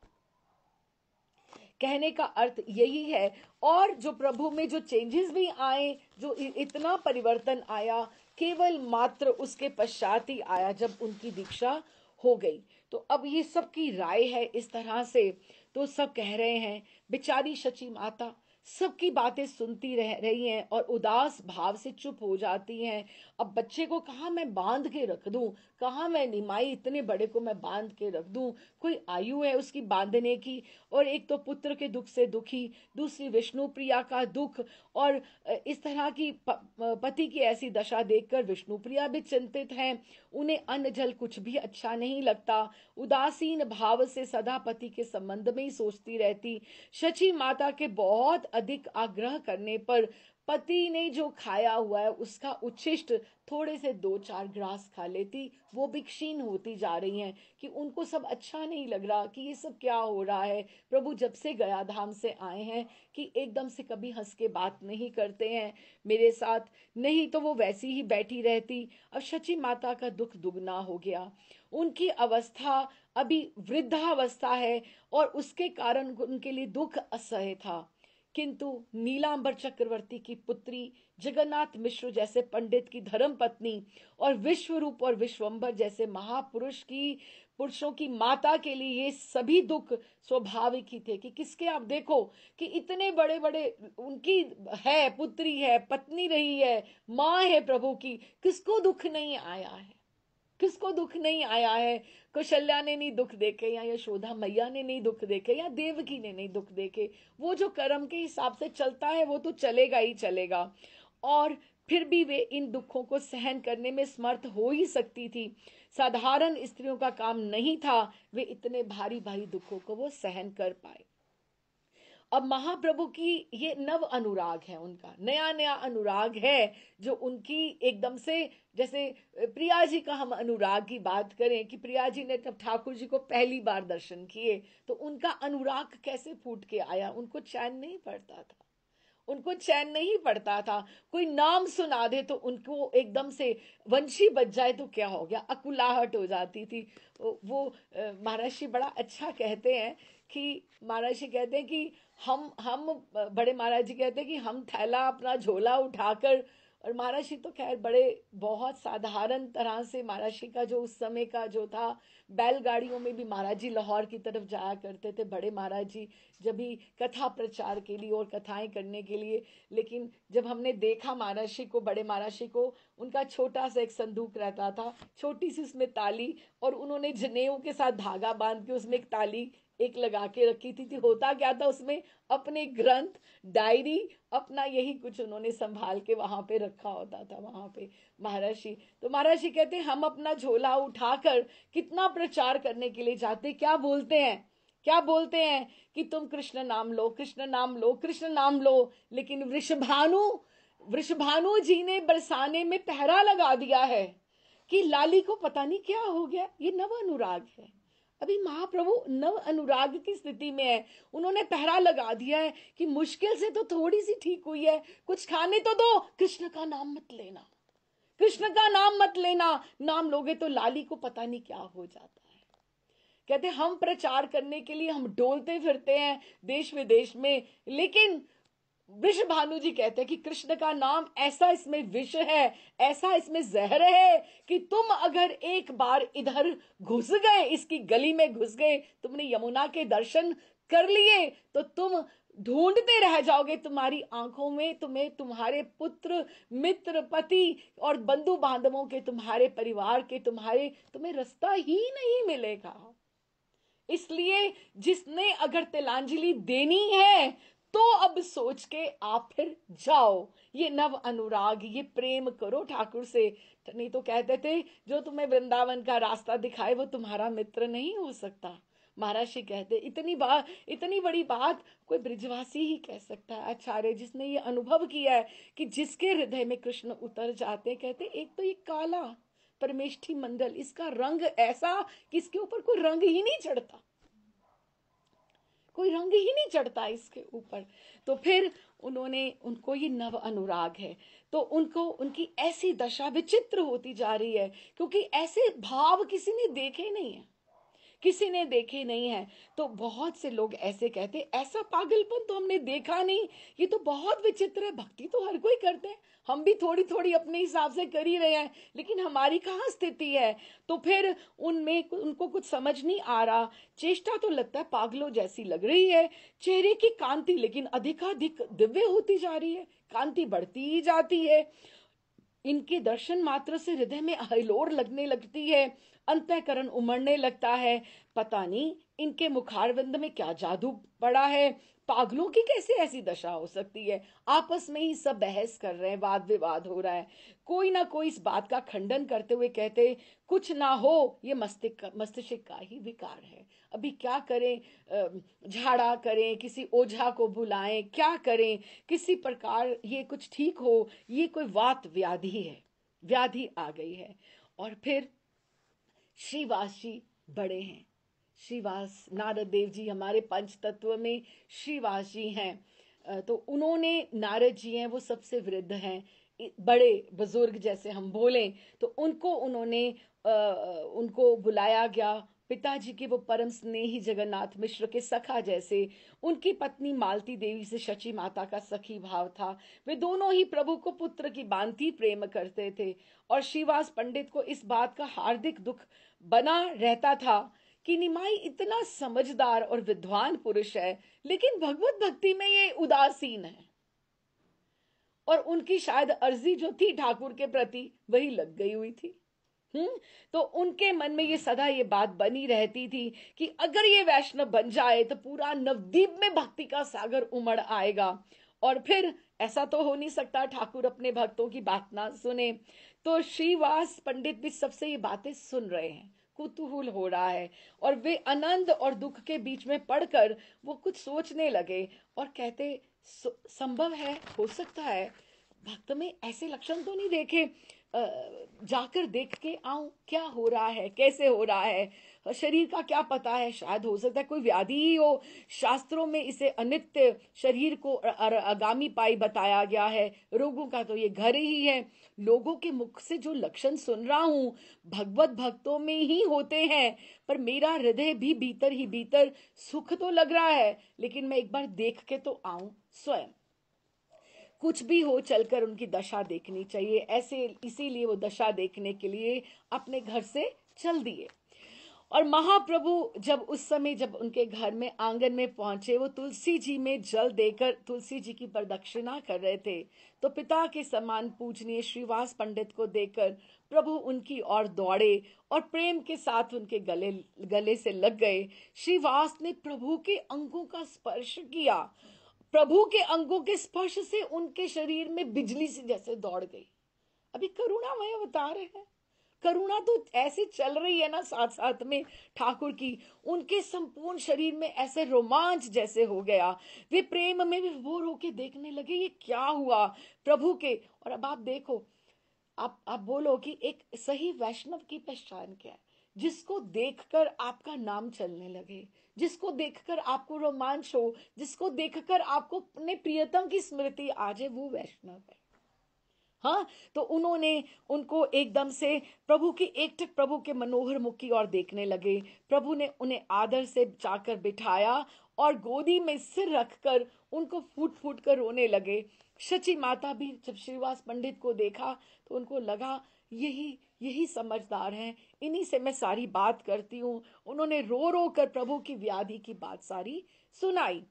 कहने का अर्थ यही है। और जो प्रभु में जो चेंजेस भी आए, जो इतना परिवर्तन आया, केवल मात्र उसके पश्चात ही आया जब उनकी दीक्षा हो गई। तो अब ये सबकी राय है इस तरह से। तो सब कह रहे हैं बेचारी शची माता सबकी बातें सुनती रह रही हैं और उदास भाव से चुप हो जाती हैं। अब बच्चे को कहाँ मैं बांध के रख दूं, कहाँ मैं निमाई इतने बड़े को मैं बांध के रख दूं, कोई आयु है उसकी बांधने की। और एक तो पुत्र के दुख से दुखी, दूसरी विष्णु प्रिया का दुख, और इस तरह की पति की ऐसी दशा देखकर विष्णु प्रिया भी चिंतित हैं। उन्हें अन्न जल कुछ भी अच्छा नहीं लगता, उदासीन भाव से सदा पति के संबंध में ही सोचती रहती। शची माता के बहुत अधिक आग्रह करने पर पति ने जो खाया हुआ है उसका उच्छिष्ट थोड़े से 2-4 ग्रास खा लेती। वो भी क्षीण होती जा रही हैं, कि उनको सब अच्छा नहीं लग रहा कि ये सब क्या हो रहा है। प्रभु जब से गया धाम से आए हैं कि एकदम से कभी हंस के बात नहीं करते हैं मेरे साथ, नहीं तो वो वैसी ही बैठी रहती। अब शची माता का दुख दुगना हो गया। उनकी अवस्था अभी वृद्धावस्था है और उसके कारण उनके लिए दुख असह्य था। किंतु नीलांबर चक्रवर्ती की पुत्री, जगन्नाथ मिश्र जैसे पंडित की धर्म पत्नी और विश्वरूप और विश्वंभर जैसे महापुरुष की पुरुषों की माता के लिए ये सभी दुख स्वाभाविक ही थे। कि किसके, आप देखो कि इतने बड़े बड़े उनकी है, पुत्री है, पत्नी रही है, माँ है प्रभु की, किसको दुख नहीं आया है, किसको दुख नहीं आया है। कौशल्या ने नहीं दुख देखे, या यशोदा मैया ने नहीं दुख देखे, या देवकी ने नहीं दुख देखे। वो जो कर्म के हिसाब से चलता है वो तो चलेगा ही चलेगा। और फिर भी वे इन दुखों को सहन करने में समर्थ हो ही सकती थी। साधारण स्त्रियों का काम नहीं था वे इतने भारी भारी दुखों को वो सहन कर पाए। अब महाप्रभु की ये नव अनुराग है, उनका नया नया अनुराग है जो उनकी एकदम से, जैसे प्रिया जी का हम अनुराग की बात करें कि प्रिया जी ने जब ठाकुर जी को पहली बार दर्शन किए तो उनका अनुराग कैसे फूट के आया, उनको चैन नहीं पड़ता था, उनको चैन नहीं पड़ता था। कोई नाम सुना दे तो उनको एकदम से वंशी बज जाए तो क्या हो गया, अकुलाहट हो जाती थी। वो महाराज जी बड़ा अच्छा कहते हैं कि महाराज जी कहते हैं कि हम बड़े महाराज जी कहते हैं कि हम थैला अपना झोला उठाकर, और महाराज जी तो खैर बड़े बहुत साधारण तरह से, महाराज जी का जो उस समय का जो था, बैलगाड़ियों में भी महाराज जी लाहौर की तरफ जाया करते थे बड़े महाराज जी, जब भी कथा प्रचार के लिए और कथाएं करने के लिए। लेकिन जब हमने देखा महाराज जी को, बड़े महाराज जी को, उनका छोटा सा एक संदूक रहता था, छोटी सी उसमें ताली, और उन्होंने जनेऊ के साथ धागा बांध के उसमें एक ताली एक लगा के रखी थी। होता क्या था उसमें, अपने ग्रंथ, डायरी, अपना यही कुछ उन्होंने संभाल के वहां पे रखा होता था वहां पे महाराज जी। तो महाराज जी कहते हैं हम अपना झोला उठाकर कितना प्रचार करने के लिए जाते, क्या बोलते हैं, क्या बोलते हैं कि तुम कृष्ण नाम लो, कृष्ण नाम लो, कृष्ण नाम लो। लेकिन वृषभानु, वृषभानु जी ने बरसाने में पहरा लगा दिया है कि लाली को पता नहीं क्या हो गया, ये नव अनुराग है। अभी महाप्रभु नव अनुराग की स्थिति में है, उन्होंने पहरा लगा दिया है कि मुश्किल से तो थोड़ी सी ठीक हुई है, कुछ खाने तो दो, कृष्ण का नाम मत लेना, कृष्ण का नाम मत लेना, नाम लोगे तो लाली को पता नहीं क्या हो जाता है। कहते हम प्रचार करने के लिए हम डोलते फिरते हैं देश विदेश में, लेकिन वृषभानु जी कहते हैं कि कृष्ण का नाम ऐसा इसमें विष है, ऐसा इसमें जहर है कि तुम अगर एक बार इधर घुस गए, इसकी गली में घुस गए, तुमने यमुना के दर्शन कर लिए, तो तुम ढूंढते रह जाओगे, तुम्हारी आंखों में तुम्हें तुम्हारे पुत्र, मित्र, पति और बंधु बांधवों के, तुम्हारे परिवार के, तुम्हें रास्ता ही नहीं मिलेगा। इसलिए जिसने अगर तिलांजलि देनी है तो अब सोच के आप फिर जाओ, ये नव अनुराग, ये प्रेम करो ठाकुर से। नहीं तो कहते थे जो तुम्हें वृंदावन का रास्ता दिखाए वो तुम्हारा मित्र नहीं हो सकता। महाराज जी कहते इतनी बड़ी बात कोई ब्रिजवासी ही कह सकता है, आचार्य जिसने ये अनुभव किया है कि जिसके हृदय में कृष्ण उतर जाते, कहते एक तो ये काला परमेष्ठी मंडल, इसका रंग ऐसा कि इसके ऊपर कोई रंग ही नहीं चढ़ता, कोई रंग ही नहीं चढ़ता इसके ऊपर। तो फिर उनको ये नव अनुराग है, तो उनको उनकी ऐसी दशा विचित्र होती जा रही है, क्योंकि ऐसे भाव किसी ने देखे नहीं है, किसी ने देखे नहीं है। तो बहुत से लोग ऐसे कहते, ऐसा पागलपन तो हमने देखा नहीं, ये तो बहुत विचित्र है, भक्ति तो हर कोई करते हैं, हम भी थोड़ी थोड़ी अपने हिसाब से कर ही रहे हैं, लेकिन हमारी कहाँ स्थिति है। तो फिर उनमें उनको कुछ समझ नहीं आ रहा, चेष्टा तो लगता है पागलों जैसी लग रही है, चेहरे की कांति लेकिन अधिकाधिक दिव्य होती जा रही है, कांति बढ़ती ही जाती है, इनके दर्शन मात्र से हृदय में हिलोर लगने लगती है, अंतःकरण उमड़ने लगता है, पता नहीं इनके मुखारविंद में क्या जादू पड़ा है, पागलों की कैसे ऐसी दशा हो सकती है। आपस में ही सब बहस कर रहे हैं, वाद विवाद हो रहा है, कोई ना कोई इस बात का खंडन करते हुए कहते कुछ ना हो, ये मस्तिष्क का ही विकार है, अभी क्या करें, झाड़ा करें, किसी ओझा को बुलाएं, क्या करें, किसी प्रकार ये कुछ ठीक हो, ये कोई वात व्याधि है, व्याधि आ गई है। और फिर श्रीवास जी बड़े हैं, श्रीवास नारद देव जी हमारे पंच तत्व में श्रीवास जी हैं। तो उन्होंने, नारद जी हैं वो सबसे वृद्ध हैं, बड़े बुजुर्ग जैसे हम बोलें, तो उनको बुलाया गया। पिताजी के वो परम स्नेही जगन्नाथ मिश्र के सखा जैसे, उनकी पत्नी मालती देवी से शची माता का सखी भाव था, वे दोनों ही प्रभु को पुत्र की भांति प्रेम करते थे। और श्रीवास पंडित को इस बात का हार्दिक दुख बना रहता था कि निमाई इतना समझदार और विद्वान पुरुष है, लेकिन भगवत भक्ति में ये उदासीन है, और उनकी शायद अर्जी जो थी ठाकुर के प्रति वही लग गई हुई थी। तो उनके मन में ये सदा ये बात बनी रहती थी कि अगर ये वैष्णव बन जाए तो पूरा नवद्वीप में भक्ति का सागर उमड़ आएगा, और फिर ऐसा तो हो नहीं सकता ठाकुर अपने भक्तों की बात ना सुने। तो श्रीवास पंडित भी सबसे ये बातें सुन रहे हैं, कुतूहल हो रहा है, और वे आनंद और दुख के बीच में पढ़कर वो कुछ सोचने लगे और कहते, संभव है, हो सकता है, भक्त में ऐसे लक्षण तो नहीं देखे, जाकर देख के आऊं क्या हो रहा है, कैसे हो रहा है, शरीर का क्या पता है, शायद हो सकता है कोई व्याधि ही हो। शास्त्रों में इसे अनित्य शरीर को आगामी पाई बताया गया है, रोगों का तो ये घर ही है। लोगों के मुख से जो लक्षण सुन रहा हूं भगवत भक्तों में ही होते हैं, पर मेरा हृदय भी भीतर ही भीतर सुख तो लग रहा है, लेकिन मैं एक बार देख के तो आऊं स्वयं। कुछ भी हो चलकर उनकी दशा देखनी चाहिए, ऐसे इसीलिए वो दशा देखने के लिए अपने घर से चल दिए। और महाप्रभु जब उस समय जब उनके घर में आंगन में पहुंचे, वो तुलसी जी में जल देकर तुलसी जी की प्रदक्षिणा कर रहे थे, तो पिता के समान पूजनीय श्रीवास पंडित को देखकर प्रभु उनकी ओर दौड़े और प्रेम के साथ उनके गले गले से लग गए। श्रीवास ने प्रभु के अंगों का स्पर्श किया। प्रभु के अंगों के स्पर्श से उनके शरीर में बिजली सी जैसे दौड़ गई। अभी करुणामय अवतार है, करुणा तो ऐसे चल रही है ना साथ साथ में ठाकुर की, उनके संपूर्ण शरीर में ऐसे रोमांच जैसे हो गया। वे प्रेम में विभोर होके देखने लगे ये क्या हुआ प्रभु के। और अब आप देखो, आप बोलो कि एक सही वैष्णव की पहचान क्या है? जिसको देखकर आपका नाम चलने लगे, जिसको देखकर आपको रोमांच हो, जिसको देखकर आपको अपने प्रियतम की स्मृति आ जाए, वो वैष्णव है। हाँ, तो उन्होंने उनको एकदम से प्रभु की एकटक प्रभु के मनोहर मुख की ओर देखने लगे। प्रभु ने उन्हें आदर से जाकर बिठाया और गोदी में सिर रखकर उनको फूट फूट कर रोने लगे। शची माता भी जब श्रीवास पंडित को देखा तो उनको लगा यही यही समझदार हैं, इन्हीं से मैं सारी बात करती हूँ। उन्होंने रो रो कर प्रभु की व्याधि की बात सारी सुनाई,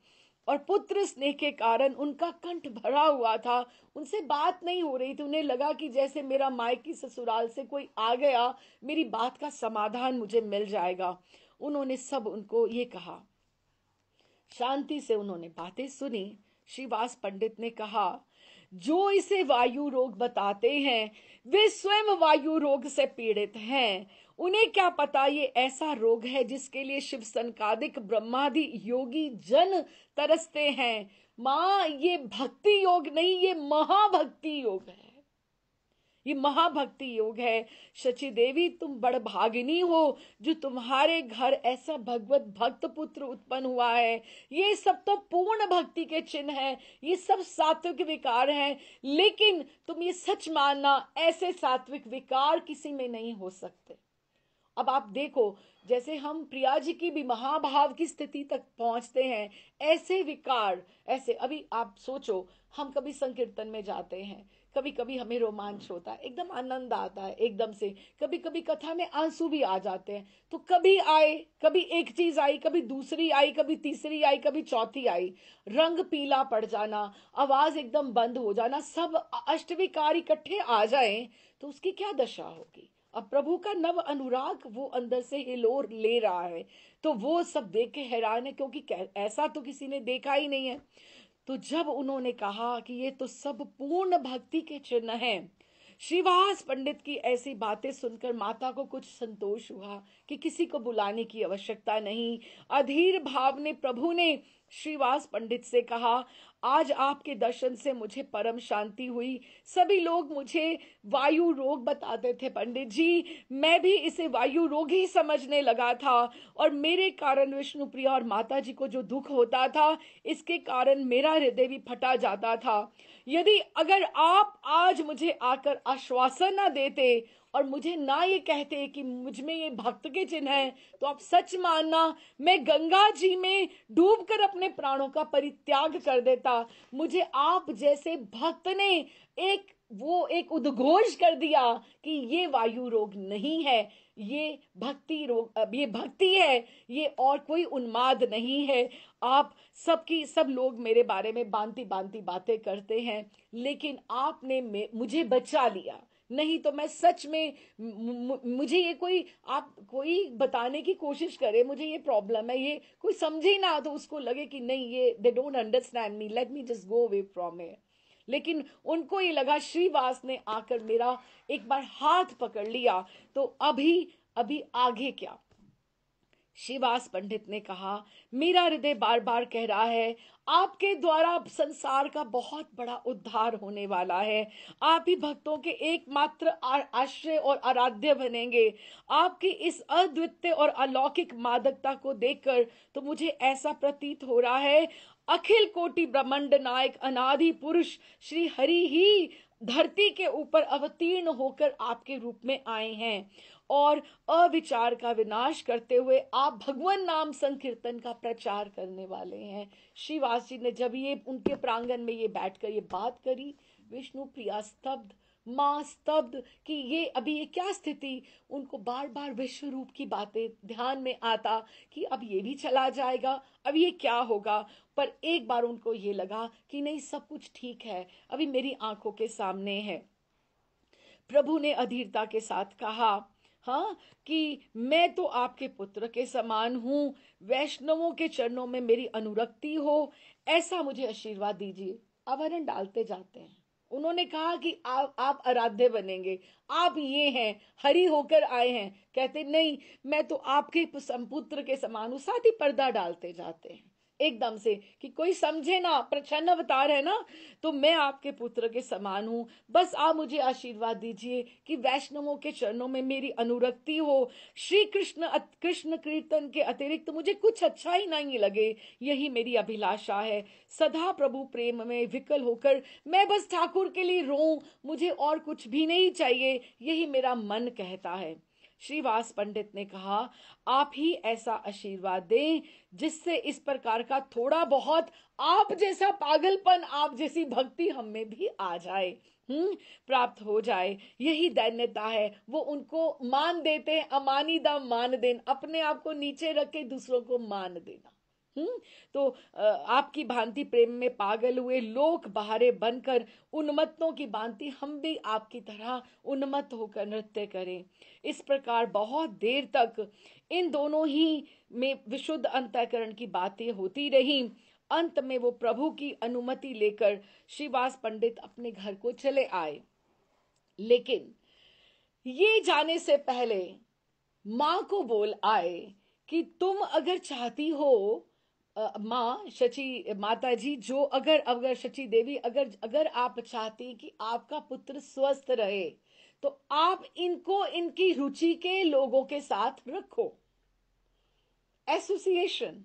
और पुत्र स्नेह के कारण उनका कंठ भरा हुआ था, उनसे बात नहीं हो रही थी। उन्हें लगा कि जैसे मेरा मायके ससुराल से कोई आ गया, मेरी बात का समाधान मुझे मिल जाएगा। उन्होंने सब उनको ये कहा, शांति से उन्होंने बातें सुनी। श्रीवास पंडित ने कहा, जो इसे वायु रोग बताते हैं वे स्वयं वायु रोग से पीड़ित हैं। उन्हें क्या पता ये ऐसा रोग है जिसके लिए शिव सनकादिक ब्रह्मादि योगी जन तरसते हैं। माँ, ये भक्ति योग नहीं, ये महाभक्ति योग है, ये महाभक्ति योग है। शची देवी, तुम बड़ भागिनी हो जो तुम्हारे घर ऐसा भगवत भक्त पुत्र उत्पन्न हुआ है। ये सब तो पूर्ण भक्ति के चिन्ह हैं, ये सब सात्विक विकार हैं, लेकिन तुम ये सच मानना, ऐसे सात्विक विकार किसी में नहीं हो सकते। अब आप देखो, जैसे हम प्रिया जी की भी महाभाव की स्थिति तक पहुंचते हैं, ऐसे विकार, ऐसे अभी आप सोचो, हम कभी संकीर्तन में जाते हैं, कभी कभी हमें रोमांच होता है, एकदम आनंद आता है एकदम से, कभी कभी कथा में आंसू भी आ जाते हैं, तो कभी आए, कभी एक चीज आई, कभी दूसरी आई, कभी तीसरी आई, कभी चौथी आई, रंग पीला पड़ जाना, आवाज एकदम बंद हो जाना, सब अष्टविकार इकट्ठे आ जाए तो उसकी क्या दशा होगी। अब प्रभु का नव अनुराग वो अंदर से हिलोर ले रहा है, तो वो सब देख के हैरान है, क्योंकि ऐसा तो किसी ने देखा ही नहीं है। तो जब उन्होंने कहा कि ये तो सब पूर्ण भक्ति के चिन्ह हैं, श्रीवास पंडित की ऐसी बातें सुनकर माता को कुछ संतोष हुआ कि किसी को बुलाने की आवश्यकता नहीं। अधीर भाव ने प्रभु ने श्रीवास पंडित से कहा, आज आपके दर्शन से मुझे परम शांति हुई। सभी लोग मुझे वायु रोग बताते थे पंडित जी, मैं भी इसे वायु रोग ही समझने लगा था, और मेरे कारण विष्णु प्रिया और माता जी को जो दुख होता था, इसके कारण मेरा हृदय भी फटा जाता था। यदि अगर आप आज मुझे आकर आश्वासन न देते और मुझे ना ये कहते कि मुझ में ये भक्त के चिन्ह है, तो आप सच मानना, मैं गंगा जी में डूबकर अपने प्राणों का परित्याग कर देता। मुझे आप जैसे भक्त ने एक उद्घोष कर दिया कि ये वायु रोग नहीं है, ये भक्ति रोग, ये भक्ति है, ये और कोई उन्माद नहीं है। आप सब लोग मेरे बारे में बांती बांती बातें करते हैं, लेकिन आपने मुझे बचा लिया, नहीं तो मैं सच में मुझे ये कोई बताने की कोशिश करे मुझे ये प्रॉब्लम है, ये कोई समझे ना, तो उसको लगे कि नहीं, ये they don't understand me, let me just go away from here. लेकिन उनको ये लगा श्रीवास ने आकर मेरा एक बार हाथ पकड़ लिया, तो अभी अभी आगे क्या? श्रीवास पंडित ने कहा, मेरा हृदय बार बार कह रहा है आपके द्वारा संसार का बहुत बड़ा उद्धार होने वाला है। आप ही भक्तों के एकमात्र आश्रय और आराध्य बनेंगे। आपकी इस अद्वितीय और अलौकिक मादकता को देखकर तो मुझे ऐसा प्रतीत हो रहा है अखिल कोटि ब्रह्मांड नायक अनादि पुरुष श्री हरि ही धरती के ऊपर अवतीर्ण होकर आपके रूप में आए हैं और अविचार का विनाश करते हुए आप भगवान नाम संकीर्तन का प्रचार करने वाले हैं। श्रीवास जी ने जब ये उनके प्रांगण में ये बैठकर ये बात करी, विष्णु प्रिया स्तब्ध, मां स्तब्ध कि ये अभी ये क्या स्थिति। उनको बार बार विश्व रूप की बातें ध्यान में आता कि अब ये भी चला जाएगा, अब ये क्या होगा। पर एक बार उनको ये लगा कि नहीं, सब कुछ ठीक है, अभी मेरी आंखों के सामने है। प्रभु ने अधीरता के साथ कहा, हाँ, कि मैं तो आपके पुत्र के समान हूं, वैष्णवों के चरणों में मेरी अनुरक्ति हो, ऐसा मुझे आशीर्वाद दीजिए। आवरण डालते जाते हैं। उन्होंने कहा कि आप आराध्य बनेंगे, आप ये हैं, हरि होकर आए हैं। कहते नहीं, मैं तो आपके संपुत्र के समान हूं, साथ ही पर्दा डालते जाते हैं एकदम से कि कोई समझे ना, प्रसन्न अवतार है ना, तो मैं आपके पुत्र के समान हूं, बस आप मुझे आशीर्वाद दीजिए कि वैष्णवों के चरणों में मेरी अनुरक्ति हो। श्री कृष्ण कीर्तन के अतिरिक्त मुझे कुछ अच्छा ही नहीं लगे, यही मेरी अभिलाषा है। सदा प्रभु प्रेम में विकल होकर मैं बस ठाकुर के लिए रोऊं, मुझे और कुछ भी नहीं चाहिए, यही मेरा मन कहता है। श्रीवास पंडित ने कहा, आप ही ऐसा आशीर्वाद दें जिससे इस प्रकार का थोड़ा बहुत आप जैसा पागलपन, आप जैसी भक्ति हम में भी आ जाए, प्राप्त हो जाए। यही दैन्यता है। वो उनको मान देते हैं, अमानिदा मान देन, अपने आप को नीचे रख के दूसरों को मान देना। तो आपकी भांति प्रेम में पागल हुए लोक बहारे बनकर उन्मत्तों की भांति हम भी आपकी तरह उन्मत्त होकर नृत्य करें। इस प्रकार बहुत देर तक इन दोनों ही में विशुद्ध अंतःकरण की बातें होती रही। अंत में वो प्रभु की अनुमति लेकर श्रीवास पंडित अपने घर को चले आए। लेकिन ये जाने से पहले मां को बोल आए कि तुम अगर चाहती हो, माँ शची माता जी, जो अगर अगर शची देवी, अगर अगर आप चाहती कि आपका पुत्र स्वस्थ रहे तो आप इनको इनकी रुचि के लोगों के साथ रखो, एसोसिएशन।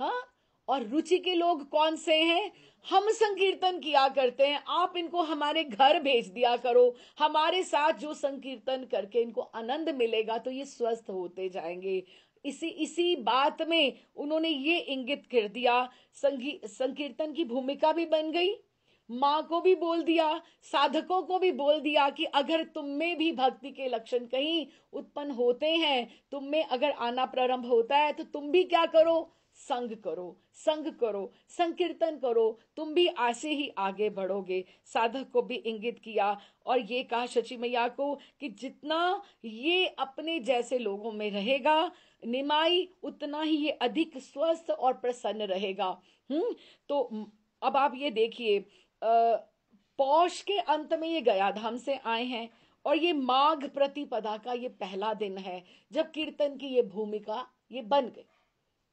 हाँ, और रुचि के लोग कौन से हैं? हम संकीर्तन किया करते हैं, आप इनको हमारे घर भेज दिया करो, हमारे साथ जो संकीर्तन करके इनको आनंद मिलेगा तो ये स्वस्थ होते जाएंगे। इसी बात में उन्होंने ये इंगित कर दिया। संकीर्तन की भूमिका भी बन गई, माँ को भी बोल दिया, साधकों को भी बोल दिया कि अगर तुम में भी भक्ति के लक्षण कहीं उत्पन्न होते हैं, तुम में अगर आना प्रारंभ होता है, तो तुम भी क्या करो? संग करो, संग करो, संकीर्तन करो, तुम भी ऐसे ही आगे बढ़ोगे। साधक को भी इंगित किया और ये कहा शची मैया को कि जितना ये अपने जैसे लोगों में रहेगा निमाई, उतना ही ये अधिक स्वस्थ और प्रसन्न रहेगा। तो अब आप ये देखिए, पौष के अंत में ये गयाधाम से आए हैं और ये माघ प्रतिपदा का ये पहला दिन है जब कीर्तन की ये भूमिका ये बन गई।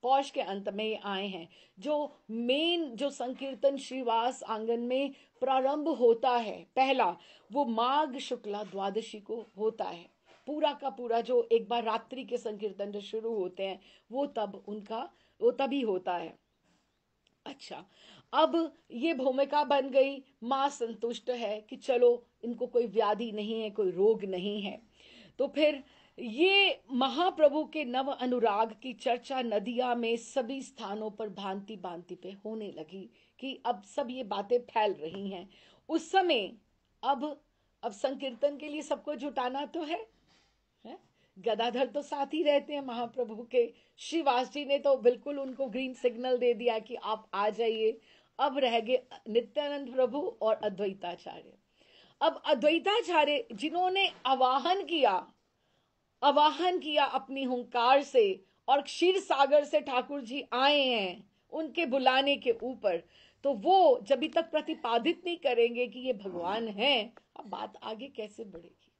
पौष के अंत में ये आए हैं। जो मेन जो संकीर्तन श्रीवास आंगन में प्रारंभ होता है पहला, वो माघ शुक्ला द्वादशी को होता है। पूरा का पूरा जो एक बार रात्रि के संकीर्तन जो शुरू होते हैं वो तभी होता है। अच्छा, अब ये भूमिका बन गई, माँ संतुष्ट है कि चलो इनको कोई व्याधि नहीं है, कोई रोग नहीं है। तो फिर ये महाप्रभु के नव अनुराग की चर्चा नदिया में सभी स्थानों पर भांति भांति पे होने लगी कि अब सब ये बातें फैल रही हैं। उस समय अब संकीर्तन के लिए सबको जुटाना तो है? गदाधर तो साथ ही रहते हैं महाप्रभु के। श्रीवास जी ने तो बिल्कुल उनको ग्रीन सिग्नल दे दिया कि आप आ जाइए। अब रह गए नित्यानंद प्रभु और अद्वैताचार्य। अब अद्वैताचार्य जिन्होंने आवाहन किया अपनी हुंकार से और क्षीर सागर से ठाकुर जी आए हैं उनके बुलाने के ऊपर, तो वो जब तक प्रतिपादित नहीं करेंगे कि ये भगवान हैं, अब बात आगे कैसे बढ़ेगी?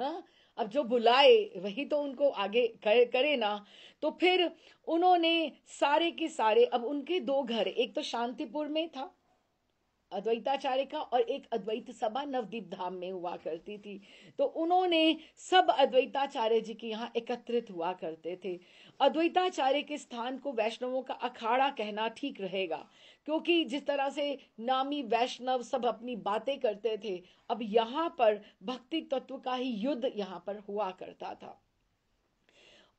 हाँ, अब जो बुलाए वही तो उनको आगे करे ना। तो फिर उन्होंने सारे के सारे, अब उनके दो घर, एक तो शांतिपुर में था अद्वैताचार्य का, और एक अद्वैत सभा नवदीप धाम में हुआ करती थी। तो उन्होंने सब अद्वैताचार्य जी के यहाँ एकत्रित हुआ करते थे। अद्वैताचार्य के स्थान को वैष्णवों का अखाड़ा कहना ठीक रहेगा, क्योंकि जिस तरह से नामी वैष्णव सब अपनी बातें करते थे, अब यहाँ पर भक्ति तत्व का ही युद्ध यहाँ पर हुआ करता था।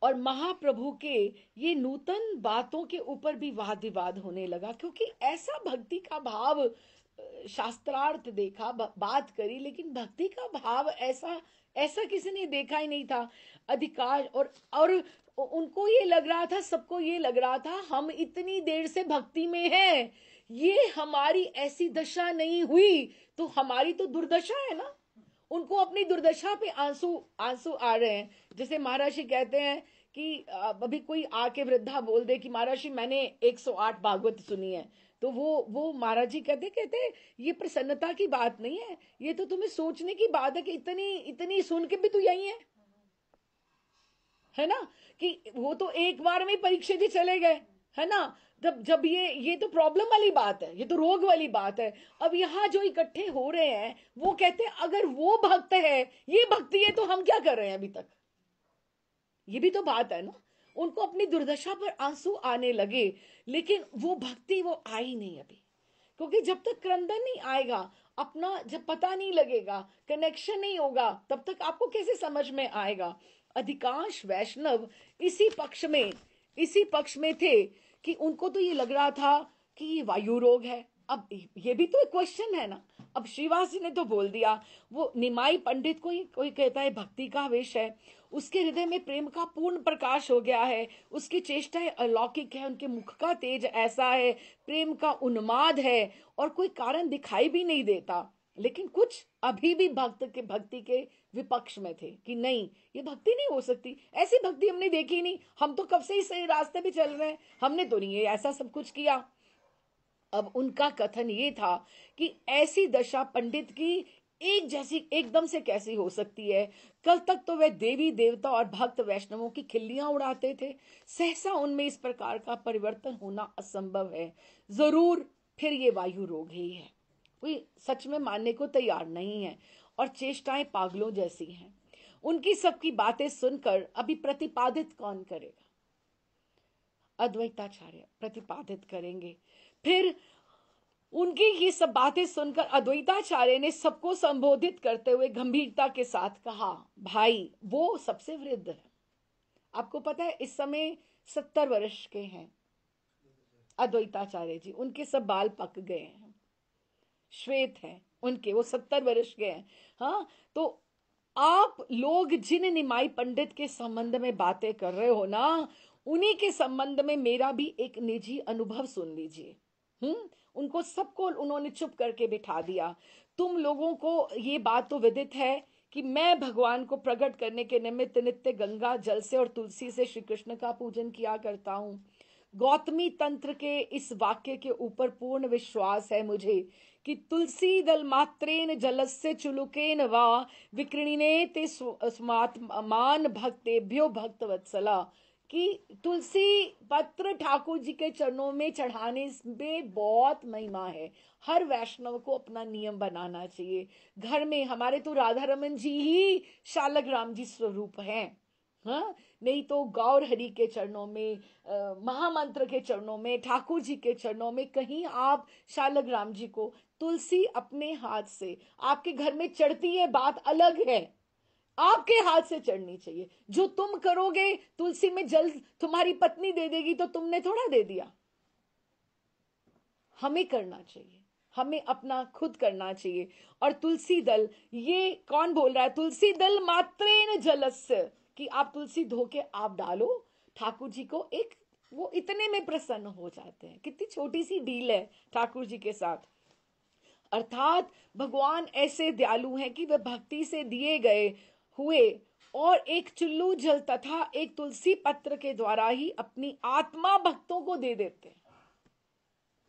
और महाप्रभु के ये नूतन बातों के ऊपर भी वाद विवाद होने लगा, क्योंकि ऐसा भक्ति का भाव, शास्त्रार्थ देखा, बात करी, लेकिन भक्ति का भाव ऐसा ऐसा किसी ने देखा ही नहीं था। अधिकार और उनको ये लग रहा था, सबको ये लग रहा था, हम इतनी देर से भक्ति में हैं, ये हमारी ऐसी दशा नहीं हुई तो हमारी तो दुर्दशा है ना। उनको अपनी दुर्दशा पे आंसू आंसू आ रहे हैं। जैसे महाराज जी कहते हैं कि अभी कोई आके वृद्धा बोल दे कि महाराज जी मैंने 108 भागवत सुनी है, तो वो महाराज जी कहते कहते ये प्रसन्नता की बात नहीं है, ये तो तुम्हें सोचने की बात है कि इतनी इतनी सुन के भी तू यही है ना। कि वो तो एक बार में परीक्षा जी चले गए, है ना। जब जब ये तो प्रॉब्लम वाली बात है, ये तो रोग वाली बात है। अब यहाँ जो इकट्ठे हो रहे हैं वो कहते हैं अगर वो भक्त है, ये भक्ति है, तो हम क्या कर रहे हैं अभी तक। ये भी तो बात है ना। उनको अपनी दुर्दशा पर आंसू आने लगे, लेकिन वो भक्ति वो आई नहीं अभी, क्योंकि जब तक क्रंदन नहीं आएगा, अपना जब पता नहीं लगेगा, कनेक्शन नहीं होगा, तब तक आपको कैसे समझ में आएगा। अधिकांश वैष्णव इसी पक्ष में थे कि उनको तो ये लग रहा था कि ये वायु रोग है। अब ये भी तो एक क्वेश्चन है ना। अब श्रीवास जी ने तो बोल दिया, वो निमाई पंडित कोई कहता है भक्ति का वेश है, उसके हृदय में प्रेम का पूर्ण प्रकाश हो गया है, उसकी चेष्टाएं अलौकिक है, उनके मुख का तेज ऐसा है, प्रेम का उन्माद है, और कोई कारण दिखाई भी नहीं देता। लेकिन कुछ अभी भी भक्ति के विपक्ष में थे कि नहीं, ये भक्ति नहीं हो सकती, ऐसी भक्ति हमने देखी नहीं, हम तो कब से इस रास्ते पे चल रहे हैं, हमने तो नहीं ये ऐसा सब कुछ किया। अब उनका कथन ये था कि ऐसी दशा पंडित की एक जैसी एकदम से कैसी हो सकती है। कल तक तो वे देवी देवता और भक्त वैष्णवों की खिल्लियां उड़ाते थे, सहसा उनमें इस प्रकार का परिवर्तन होना असंभव है। जरूर फिर ये वायु रोग ही है। कोई सच में मानने को तैयार नहीं है, और चेष्टाएं पागलों जैसी हैं। उनकी सबकी बातें सुनकर अभी प्रतिपादित कौन करेगा। अद्वैताचार्य प्रतिपादित करेंगे। फिर उनकी ये सब बातें सुनकर अद्वैताचार्य ने सबको संबोधित करते हुए गंभीरता के साथ कहा, भाई वो सबसे वृद्ध है। आपको पता है इस समय 70 वर्ष के हैं अद्वैताचार्य जी, उनके सब बाल पक गए हैं, श्वेत हैं उनके, वो 70 वर्ष के हैं। हाँ, तो आप लोग जिन निमाई पंडित के संबंध में बातें कर रहे हो ना, उन्हीं के संबंध में मेरा भी एक निजी अनुभव सुन लीजिए। उनको सबको उन्होंने चुप करके बिठा दिया। तुम लोगों को ये बात तो विदित है कि मैं भगवान को प्रकट करने के निमित्त नित्य गंगा जल से और तुलसी से श्री कृष्ण का पूजन किया करता हूँ। गौतमी तंत्र के इस वाक्य के ऊपर पूर्ण विश्वास है मुझे कि तुलसी दल मात्रेन जलस्य चुलुकेन वा विकृणिने ते स्मात्मान भक्तेभ्यो भक्तवत्सला, कि तुलसी पत्र ठाकुर जी के चरणों में चढ़ाने में बहुत महिमा है। हर वैष्णव को अपना नियम बनाना चाहिए। घर में हमारे तो राधा रमन जी ही शालग्राम जी स्वरूप हैं। हाँ, नहीं तो गौर हरि के चरणों में, महामंत्र के चरणों में, ठाकुर जी के चरणों में, कहीं आप शालग्राम जी को, तुलसी अपने हाथ से आपके घर में चढ़ती है बात अलग है, आपके हाथ से चढ़नी चाहिए। जो तुम करोगे, तुलसी में जल तुम्हारी पत्नी दे देगी तो तुमने थोड़ा दे दिया। हमें करना चाहिए, हमें अपना खुद करना चाहिए। और तुलसी दल, ये कौन बोल रहा है, तुलसी दल मात्रेन जलस्य, कि आप तुलसी धो के आप डालो ठाकुर जी को, एक वो इतने में प्रसन्न हो जाते हैं। कितनी छोटी सी डील है ठाकुर जी के साथ। अर्थात भगवान ऐसे दयालु हैं कि वे भक्ति से दिए गए हुए और एक चुल्लू जल तथा एक तुलसी पत्र के द्वारा ही अपनी आत्मा भक्तों को दे देते हैं।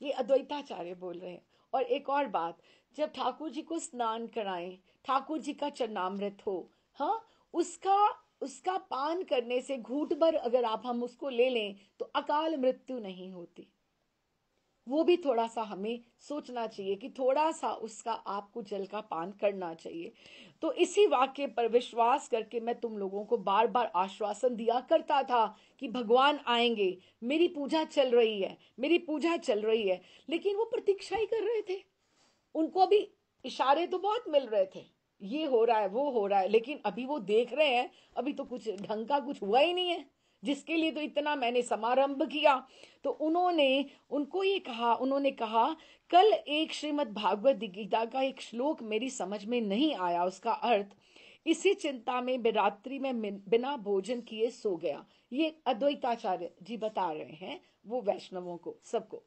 ये अद्वैताचार्य बोल रहे हैं। और एक और बात, जब ठाकुर जी को स्नान कराएं, ठाकुर जी का चरणामृत हो, हाँ, उसका उसका पान करने से घूंट भर अगर हम उसको ले लें तो अकाल मृत्यु नहीं होती। वो भी थोड़ा सा हमें सोचना चाहिए कि थोड़ा सा उसका आपको जल का पान करना चाहिए। तो इसी वाक्य पर विश्वास करके मैं तुम लोगों को बार बार आश्वासन दिया करता था कि भगवान आएंगे, मेरी पूजा चल रही है, मेरी पूजा चल रही है। लेकिन वो प्रतीक्षा ही कर रहे थे। उनको भी इशारे तो बहुत मिल रहे थे, ये हो रहा है वो हो रहा है, लेकिन अभी वो देख रहे हैं अभी तो कुछ ढंग का कुछ हुआ ही नहीं है, जिसके लिए तो इतना मैंने समारंभ किया। तो उन्होंने कहा कल एक श्रीमद् भागवत गीता का एक श्लोक मेरी समझ में नहीं आया, उसका अर्थ। इसी चिंता में रात्रि में बिना भोजन किए सो गया। ये अद्वैताचार्य जी बता रहे हैं वो वैष्णवों को सबको।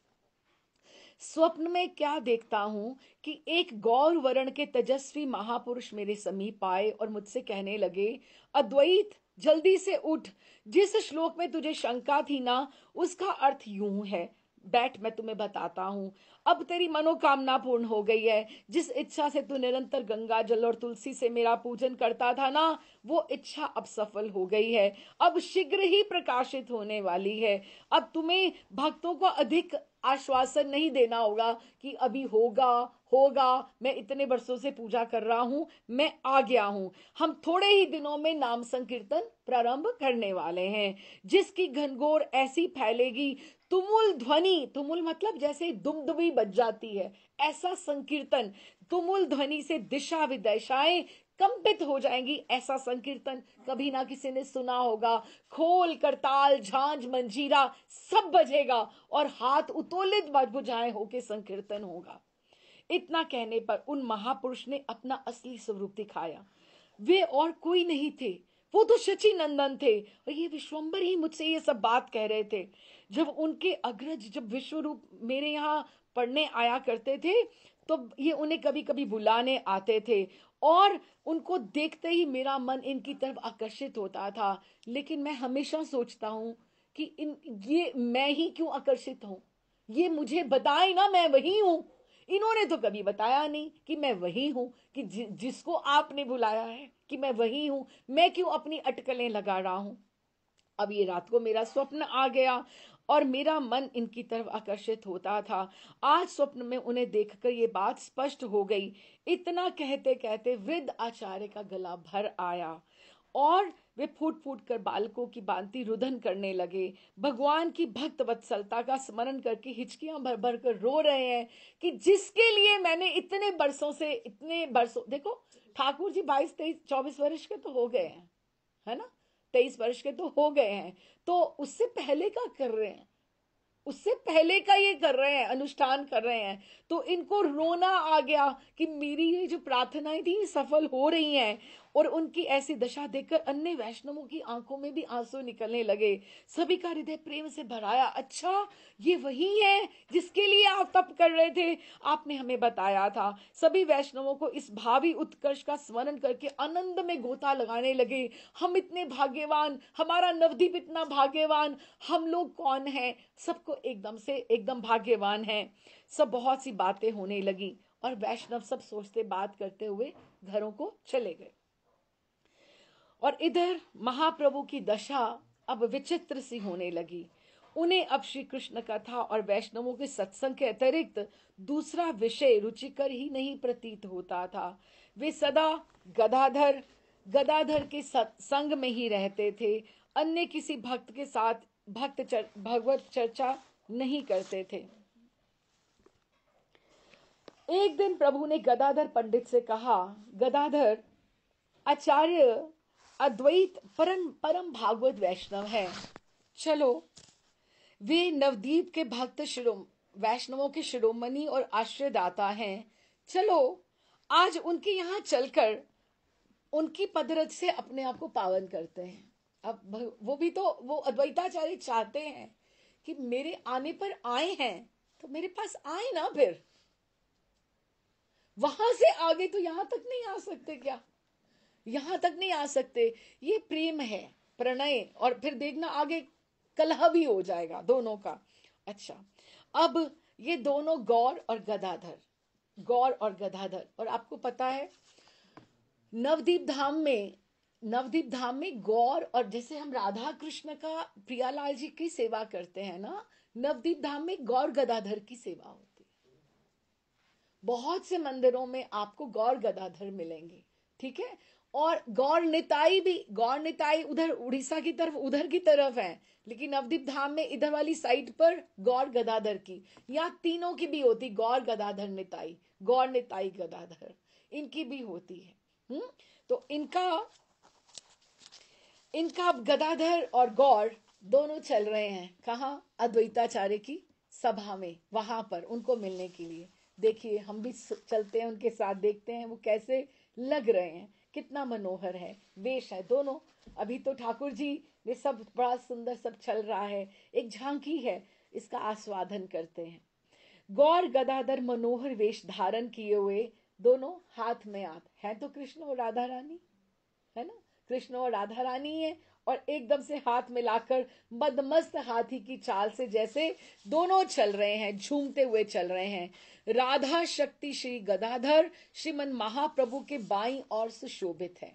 स्वप्न में क्या देखता हूं कि एक गौर वर्ण के तेजस्वी महापुरुष मेरे समीप आए और मुझसे कहने लगे, अद्वैत जल्दी से उठ, जिस श्लोक में तुझे शंका थी ना उसका अर्थ यूं है, बैठ मैं तुम्हें बताता हूं। अब तेरी मनोकामना पूर्ण हो गई है, जिस इच्छा से तू निरंतर गंगा जल और तुलसी से मेरा पूजन करता था ना, वो इच्छा अब सफल हो गई है, अब शीघ्र ही प्रकाशित होने वाली है। अब तुम्हें भक्तों को अधिक आश्वासन नहीं देना होगा कि अभी होगा होगा, मैं इतने वर्षों से पूजा कर रहा हूं, मैं आ गया हूं। हम थोड़े ही दिनों में नाम संकीर्तन प्रारंभ करने वाले हैं, जिसकी घनघोर ऐसी फैलेगी, तुमुल ध्वनि, तुमुल मतलब जैसे दुमदुमी बज जाती है, ऐसा संकीर्तन, तुमुल ध्वनि से दिशा विदिशाएं कंपित हो जाएंगी, ऐसा संकीर्तन कभी ना किसी ने सुना होगा। खोल करताल झांझ मंजीरा सब बजेगा और हाथ उतोलित बुझाए होके संकीर्तन होगा। इतना कहने पर उन महापुरुष ने अपना असली स्वरूप दिखाया। वे और कोई नहीं थे, वो तो शची नंदन थे, और ये विश्वंबर ही मुझसे ये सब बात कह रहे थे। जब उनके अग्रज जब विश्वरूप मेरे यहाँ पढ़ने आया करते थे तो ये उन्हें कभी कभी बुलाने आते थे, और उनको देखते ही मेरा मन इनकी तरफ आकर्षित होता था। लेकिन मैं हमेशा सोचता हूं कि इन ये मैं ही क्यों आकर्षित हूं, ये मुझे बताए ना मैं वही हूं। इन्होंने तो कभी बताया नहीं कि मैं वही हूं, कि जिसको आपने बुलाया है कि मैं वही हूं, मैं क्यों अपनी अटकलें लगा रहा हूं। अब ये रात को मेरा स्वप्न आ गया और मेरा मन इनकी तरफ आकर्षित होता था। आज स्वप्न में उन्हें देखकर ये बात स्पष्ट हो गई। इतना कहते कहते वृद्ध आचार्य का गला भर आया और वे फूट फूट कर बालकों की भांति रुदन करने लगे। भगवान की भक्त वत्सलता का स्मरण करके हिचकियां भर भर कर रो रहे हैं कि जिसके लिए मैंने इतने बरसों देखो, ठाकुर जी 22 23 24 वर्ष के तो हो गए हैं, है ना, 23 वर्ष के तो हो गए हैं, तो उससे पहले का कर रहे हैं, उससे पहले का ये कर रहे हैं, अनुष्ठान कर रहे हैं। तो इनको रोना आ गया कि मेरी ये जो प्रार्थनाएं थी सफल हो रही हैं। और उनकी ऐसी दशा देखकर अन्य वैष्णवों की आंखों में भी आंसू निकलने लगे। सभी का हृदय प्रेम से भराया। अच्छा, ये वही है जिसके लिए आप तप कर रहे थे, आपने हमें बताया था। सभी वैष्णवों को इस भावी उत्कर्ष का स्मरण करके आनंद में गोता लगाने लगे। हम इतने भाग्यवान, हमारा नवदीप इतना भाग्यवान, हम लोग कौन हैं, सबको एकदम से एकदम भाग्यवान हैं। सब बहुत सी बातें होने लगी और वैष्णव सब सोचते बात करते हुए घरों को चले गए। और इधर महाप्रभु की दशा अब विचित्र सी होने लगी। उन्हें अब श्री कृष्ण कथा और वैष्णवों के सत्संग के अतिरिक्त दूसरा विषय रुचिकर ही नहीं प्रतीत होता था। वे सदा गदाधर गदाधर के संग में ही रहते थे, अन्य किसी भक्त के साथ भगवत चर्चा नहीं करते थे। एक दिन प्रभु ने गदाधर पंडित से कहा, गदाधर, आचार्य अद्वैत परम परम भागवत वैष्णव है, चलो, वे नवदीप के भक्त वैष्णवों के शिरोमणि और आश्रयदाता हैं, चलो आज उनके यहाँ चलकर उनकी पदरज से अपने आप को पावन करते हैं। अब वो भी तो वो अद्वैताचार्य चाहते हैं कि मेरे आने पर आए हैं तो मेरे पास आए ना, फिर वहां से आगे तो यहां तक नहीं आ सकते क्या, यहां तक नहीं आ सकते। ये प्रेम है, प्रणय, और फिर देखना आगे कलह भी हो जाएगा दोनों का। अच्छा, अब ये दोनों गौर और गदाधर, गौर और गदाधर, और आपको पता है नवदीप धाम में नवदीप धाम में गौर, और जैसे हम राधा कृष्ण का प्रियालाल जी की सेवा करते हैं ना, नवदीप धाम में गौर गदाधर की सेवा होती है। बहुत से मंदिरों में आपको गौर गदाधर मिलेंगे, ठीक है। और गौर निताई भी, गौर निताई उधर उड़ीसा की तरफ, उधर की तरफ है, लेकिन नवदीप धाम में इधर वाली साइड पर गौर गदाधर की, या तीनों की भी होती, गौर गदाधर निताई, गौर निताई गदाधर, इनकी भी होती है। तो इनका इनका गदाधर और गौर दोनों चल रहे हैं कहाँ, अद्वैताचार्य की सभा में, वहां पर उनको मिलने के लिए। देखिए हम भी चलते हैं उनके साथ, देखते हैं वो कैसे लग रहे हैं, कितना मनोहर है वेश है दोनों। अभी तो ठाकुर जी ने सब बड़ा सुंदर सब चल रहा है, एक झांकी है, इसका आस्वादन करते हैं। गौर गदाधर मनोहर वेश धारण किए हुए, दोनों हाथ में हाथ है, तो कृष्ण और राधा रानी है ना, कृष्ण और राधा रानी है, और एकदम से हाथ मिलाकर मदमस्त हाथी की चाल से जैसे दोनों चल रहे हैं, झूमते हुए चल रहे हैं। राधा शक्ति श्री गदाधर श्रीमन महाप्रभु के बाईं ओर सुशोभित है।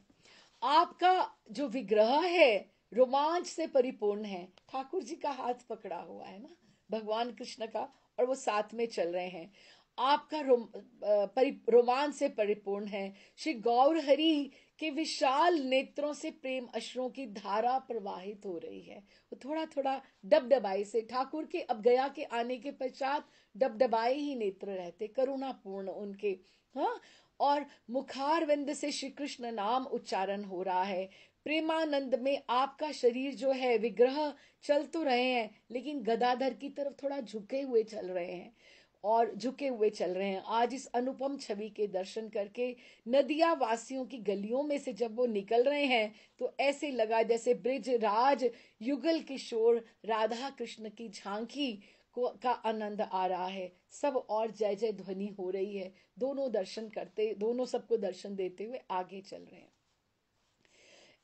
आपका जो विग्रह है रोमांच से परिपूर्ण है, ठाकुर जी का हाथ पकड़ा हुआ है ना भगवान कृष्ण का, और वो साथ में चल रहे हैं। आपका रोमांच से परिपूर्ण है। श्री गौर हरि के विशाल नेत्रों से प्रेम अश्रुओं की धारा प्रवाहित हो रही है। वो थोड़ा थोड़ा डबडबाई से, ठाकुर के अब गया के आने के पश्चात डबडबाई ही नेत्र रहते, करुणापूर्ण उनके। हाँ, और मुखारविंद से श्री कृष्ण नाम उच्चारण हो रहा है। प्रेमानंद में आपका शरीर जो है विग्रह चल तो रहे हैं, लेकिन गदाधर की तरफ थोड़ा झुके हुए चल रहे हैं, और झुके हुए चल रहे हैं। आज इस अनुपम छवि के दर्शन करके नदिया वासियों की गलियों में से जब वो निकल रहे हैं, तो ऐसे लगा जैसे ब्रिज राज युगल किशोर राधा कृष्ण की झांकी का आनंद आ रहा है। सब और जय जय ध्वनि हो रही है। दोनों दर्शन करते, दोनों सबको दर्शन देते हुए आगे चल रहे हैं।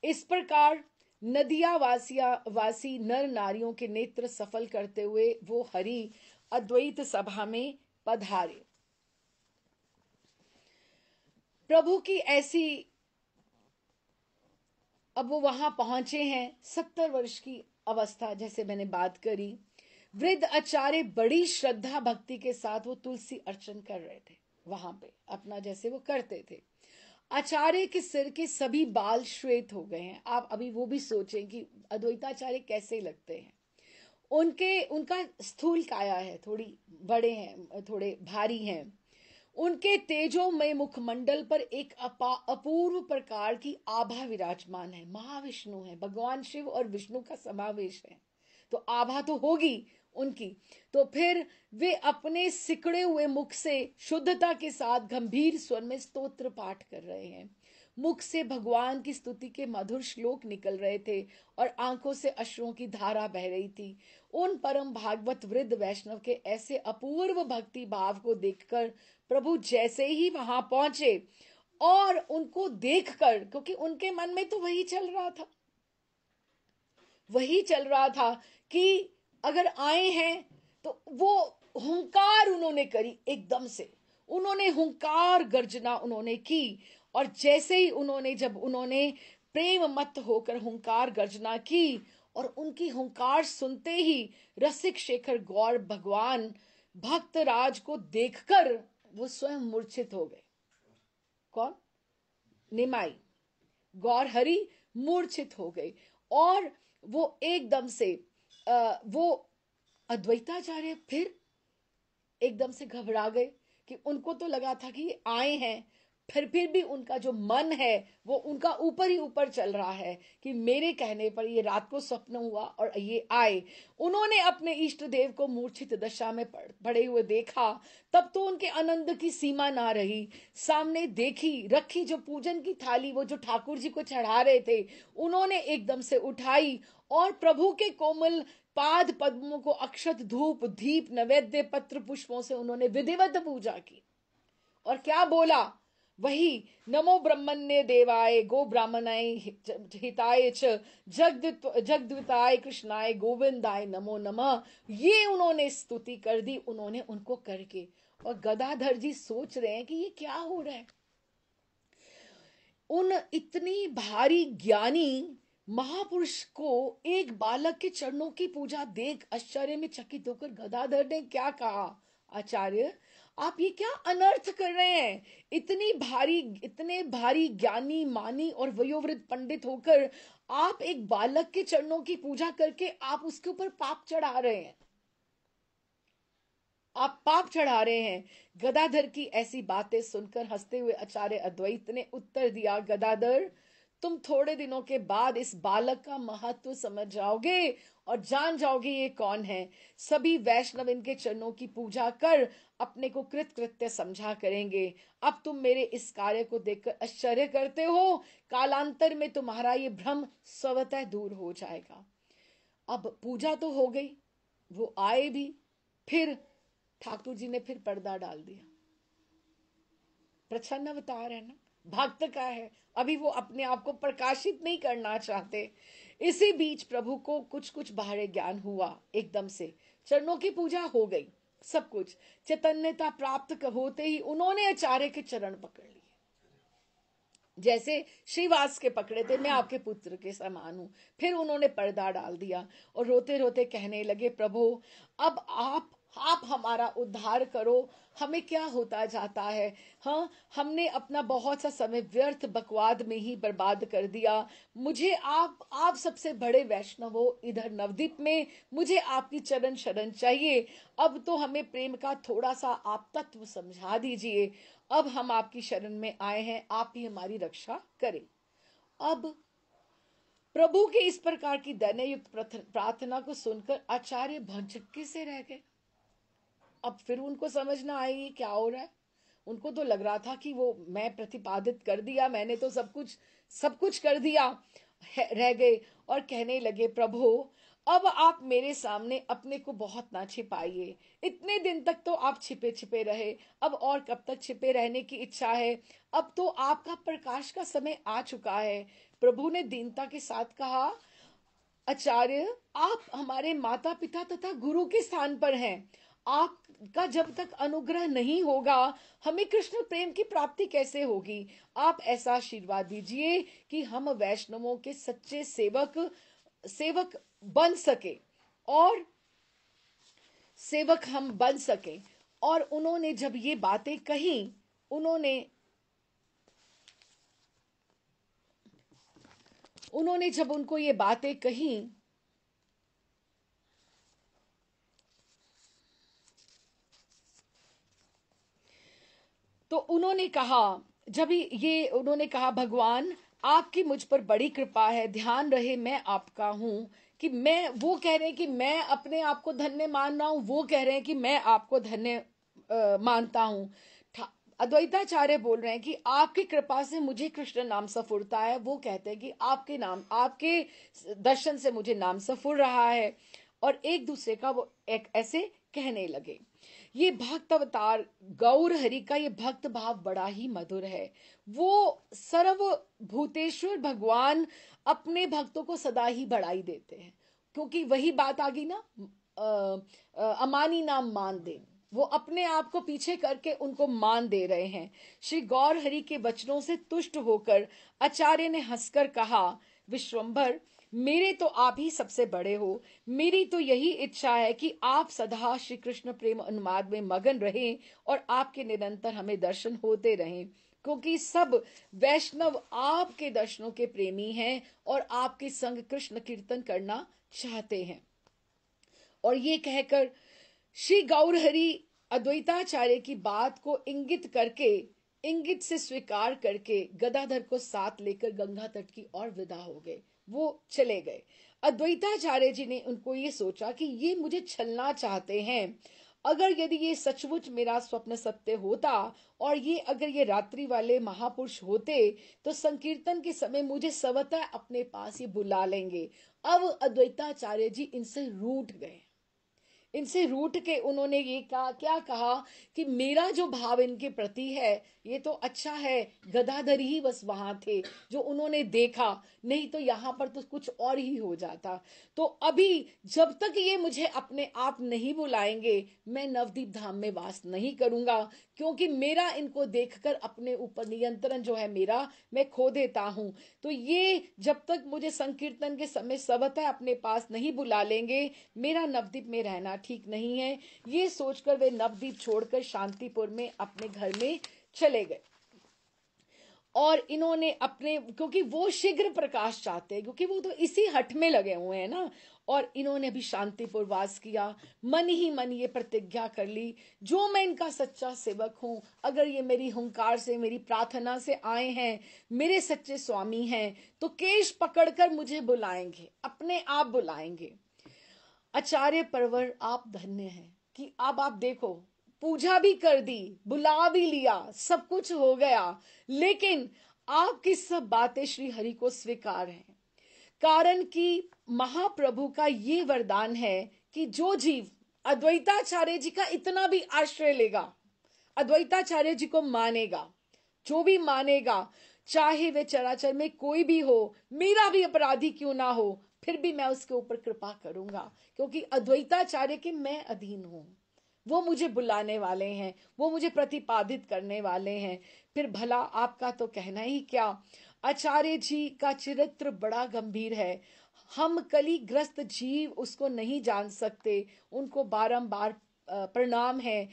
इस प्रकार नदिया वासी नर नारियों के नेत्र सफल करते हुए वो हरि अद्वैत सभा में पधारे। प्रभु की ऐसी, अब वो वहां पहुंचे हैं, 70 वर्ष की अवस्था, जैसे मैंने बात करी। वृद्ध आचार्य बड़ी श्रद्धा भक्ति के साथ वो तुलसी अर्चन कर रहे थे वहां पे, अपना जैसे वो करते थे। आचार्य के सिर के सभी बाल श्वेत हो गए हैं। आप अभी वो भी सोचें कि अद्वैताचार्य कैसे लगते हैं। उनका स्थूल काया है, थोड़ी बड़े हैं, थोड़े भारी हैं। उनके तेजोमय मुखमंडल पर एक अपूर्व प्रकार की आभा विराजमान है। महाविष्णु है, भगवान शिव और विष्णु का समावेश है, तो आभा तो होगी उनकी। तो फिर वे अपने सिकड़े हुए मुख से शुद्धता के साथ गंभीर स्वर में स्तोत्र पाठ कर रहे हैं। मुख से भगवान की स्तुति के मधुर श्लोक निकल रहे थे, और आंखों से अश्रुओं की धारा बह रही थी। उन परम भागवत वृद्ध वैष्णव के ऐसे अपूर्व भक्ति भाव को देखकर प्रभु जैसे ही वहां पहुंचे, और उनको देखकर, क्योंकि उनके मन में तो वही चल रहा था, वही चल रहा था कि अगर आए हैं तो वो हुंकार उन्होंने करी, एकदम से उन्होंने हुंकार गर्जना उन्होंने की। और जैसे ही जब उन्होंने प्रेम मत होकर हुंकार गर्जना की, और उनकी हुंकार सुनते ही रसिक शेखर गौर भगवान भक्त राज को देखकर वो स्वयं मूर्छित हो गए। कौन? निमाई गौर हरि मूर्छित हो गए, और वो एकदम से वो अद्वैताचार्य फिर एकदम से घबरा गए, कि उनको तो लगा था कि ये आए हैं, फिर भी उनका जो मन है वो उनका ऊपर ही ऊपर चल रहा है, कि मेरे कहने पर ये रात को स्वप्न हुआ और ये आए। उन्होंने अपने इष्ट देव को मूर्छित दशा में पड़े हुए देखा, तब तो उनके आनंद की सीमा ना रही। सामने देखी रखी जो पूजन की थाली, वो जो ठाकुर जी को चढ़ा रहे थे, उन्होंने एकदम से उठाई, और प्रभु के कोमल पाद पद्मों को अक्षत धूप दीप नैवेद्य पत्र पुष्पों से उन्होंने विधिवत पूजा की। और क्या बोला? वही नमो ब्रह्मण्य देवाय गो ब्राह्मणाय हिताय च जगद्विताय कृष्णाय गोविंदाय नमो नमः, ये उन्होंने स्तुति कर दी, उन्होंने उनको करके। और गदाधर जी सोच रहे हैं कि ये क्या हो रहा है। उन इतनी भारी ज्ञानी महापुरुष को एक बालक के चरणों की पूजा देख आश्चर्य में चकित होकर गदाधर ने क्या कहा, आचार्य आप ये क्या अनर्थ कर रहे हैं? इतने भारी ज्ञानी मानी और वयोवृद्ध पंडित होकर आप एक बालक के चरणों की पूजा करके आप उसके ऊपर पाप चढ़ा रहे हैं, आप पाप चढ़ा रहे हैं। गदाधर की ऐसी बातें सुनकर हंसते हुए आचार्य अद्वैत ने उत्तर दिया, गदाधर तुम थोड़े दिनों के बाद इस बालक का महत्व समझ जाओगे और जान जाओगे ये कौन है। सभी वैष्णव इनके चरणों की पूजा कर अपने को कृतकृत्य समझा करेंगे। अब तुम मेरे इस कार्य को देखकर आश्चर्य करते हो, कालांतर में तुम्हारा ये भ्रम स्वतः दूर हो जाएगा। अब पूजा तो हो गई, वो आए भी, फिर ठाकुर जी ने फिर पर्दा डाल दिया। प्रच्छन्न अवतार है ना, भक्त का है, अभी वो अपने आप को प्रकाशित नहीं करना चाहते। इसी बीच प्रभु को कुछ कुछ बाहरी ज्ञान हुआ। एकदम से चरणों की पूजा हो गई, सब कुछ चैतन्यता प्राप्त होते ही उन्होंने आचार्य के चरण पकड़ लिए, जैसे श्रीवास के पकड़े थे, मैं आपके पुत्र के समान हूं। फिर उन्होंने पर्दा डाल दिया और रोते रोते कहने लगे, प्रभु अब आप हमारा उद्धार करो, हमें क्या होता जाता है। हाँ, हमने अपना बहुत सा समय व्यर्थ बकवाद में ही बर्बाद कर दिया। मुझे आप सबसे बड़े वैष्णव हो इधर नवद्वीप में, मुझे आपकी चरण शरण चाहिए। अब तो हमें प्रेम का थोड़ा सा आप तत्व समझा दीजिए। अब हम आपकी शरण में आए हैं, आप ही हमारी रक्षा करें। अब प्रभु के इस प्रकार की दयनीयुक्त प्रार्थना को सुनकर आचार्य भौचक्के से रह गए। अब फिर उनको समझ ना आई क्या हो रहा है। उनको तो लग रहा था कि वो मैं प्रतिपादित कर दिया, मैंने तो सब कुछ कर दिया, रह गए और कहने लगे, प्रभु अब आप मेरे सामने अपने को बहुत ना छिपाइए। इतने दिन तक तो आप छिपे छिपे रहे, अब और कब तक छिपे रहने की इच्छा है? अब तो आपका प्रकाश का समय आ चुका है। प्रभु ने दीनता के साथ कहा, आचार्य आप हमारे माता पिता तथा गुरु के स्थान पर हैं, आपका जब तक अनुग्रह नहीं होगा हमें कृष्ण प्रेम की प्राप्ति कैसे होगी। आप ऐसा आशीर्वाद दीजिए कि हम वैष्णवों के सच्चे सेवक बन सके और सेवक हम बन सके। और उन्होंने जब ये बातें कही, उन्होंने जब उनको ये बातें कही तो उन्होंने कहा, भगवान आपकी मुझ पर बड़ी कृपा है, ध्यान रहे मैं आपका हूं। कि मैं, वो कह रहे हैं कि मैं अपने आप को धन्य मान रहा हूं, वो कह रहे हैं कि मैं आपको धन्य मानता हूं। अद्वैताचार्य बोल रहे हैं कि आपकी कृपा से मुझे कृष्ण नाम सफुरता है, वो कहते हैं कि आपके दर्शन से मुझे नाम सफुर रहा है। और एक दूसरे का वो एक ऐसे कहने लगे। ये भक्त अवतार गौर हरि का ये भक्त भाव बड़ा ही मधुर है। वो सर्व भूतेश्वर भगवान अपने भक्तों को सदा ही बढ़ाई देते हैं, क्योंकि वही बात आ गई ना, अमानी नाम मान दे, वो अपने आप को पीछे करके उनको मान दे रहे हैं। श्री गौर हरि के वचनों से तुष्ट होकर आचार्य ने हंसकर कहा, विश्वंभर मेरे तो आप ही सबसे बड़े हो, मेरी तो यही इच्छा है कि आप सदा श्री कृष्ण प्रेम उन्माद में मगन रहें और आपके निरंतर हमें दर्शन होते रहें, क्योंकि सब वैष्णव आपके दर्शनों के प्रेमी हैं और आपके संग कृष्ण कीर्तन करना चाहते हैं। और ये कहकर श्री गौरहरि अद्वैताचार्य की बात को इंगित से स्वीकार करके गदाधर को साथ लेकर गंगा तट की ओर विदा हो गए, वो चले गए। अद्वैताचार्य जी ने उनको ये सोचा कि ये मुझे छलना चाहते हैं। अगर यदि ये सचमुच मेरा स्वप्न सत्य होता और अगर ये रात्रि वाले महापुरुष होते तो संकीर्तन के समय मुझे स्वतः अपने पास ये बुला लेंगे। अब अद्वैताचार्य जी इनसे रूठ गए। इनसे रूठ के उन्होंने ये कहा, क्या कहा कि मेरा जो भाव इनके प्रति है ये तो अच्छा है, गदाधर ही बस वहां थे जो उन्होंने देखा, नहीं तो यहाँ पर तो कुछ और ही हो जाता। तो अभी जब तक ये मुझे अपने आप नहीं बुलाएंगे मैं नवदीप धाम में वास नहीं करूंगा, क्योंकि मेरा इनको देखकर अपने ऊपर नियंत्रण जो है मेरा मैं खो देता हूं। तो ये जब तक मुझे संकीर्तन के समय सबता अपने पास नहीं बुला लेंगे मेरा नवदीप में रहना ठीक नहीं है। ये सोचकर वे नवदीप छोड़कर शांतिपुर में अपने घर में चले गए। और इन्होंने अपने, क्योंकि वो शीघ्र प्रकाश चाहते हैं, क्योंकि वो तो इसी हट में लगे हुए हैं ना, और इन्होंने भी शांतिपुर वास किया। मन ही मन ये प्रतिज्ञा कर ली, जो मैं इनका सच्चा सेवक हूं, अगर ये मेरी हुंकार से मेरी प्रार्थना से आए हैं, मेरे सच्चे स्वामी हैं, तो केश पकड़कर मुझे बुलाएंगे, अपने आप बुलाएंगे। आचार्य परवर आप धन्य हैं कि अब आप देखो, पूजा भी कर दी, बुला भी लिया, सब कुछ हो गया, लेकिन आपकी सब बातें श्री हरि को स्वीकार हैं। कारण कि महाप्रभु का ये वरदान है कि जो जीव अद्वैताचार्य जी का इतना भी आश्रय लेगा, अद्वैताचार्य जी को मानेगा, जो भी मानेगा, चाहे वे चराचर में कोई भी हो, मेरा भी अपराधी क्यों ना हो, फिर भी मैं उसके ऊपर कृपा करूंगा, क्योंकि अद्वैताचार्य के मैं अधीन हूं। वो मुझे बुलाने वाले हैं, वो मुझे प्रतिपादित करने वाले हैं। फिर भला आपका तो कहना ही क्या। आचार्य जी का चरित्र बड़ा गंभीर है, हम कलिग्रस्त जीव उसको नहीं जान सकते, उनको बारंबार प्रणाम है।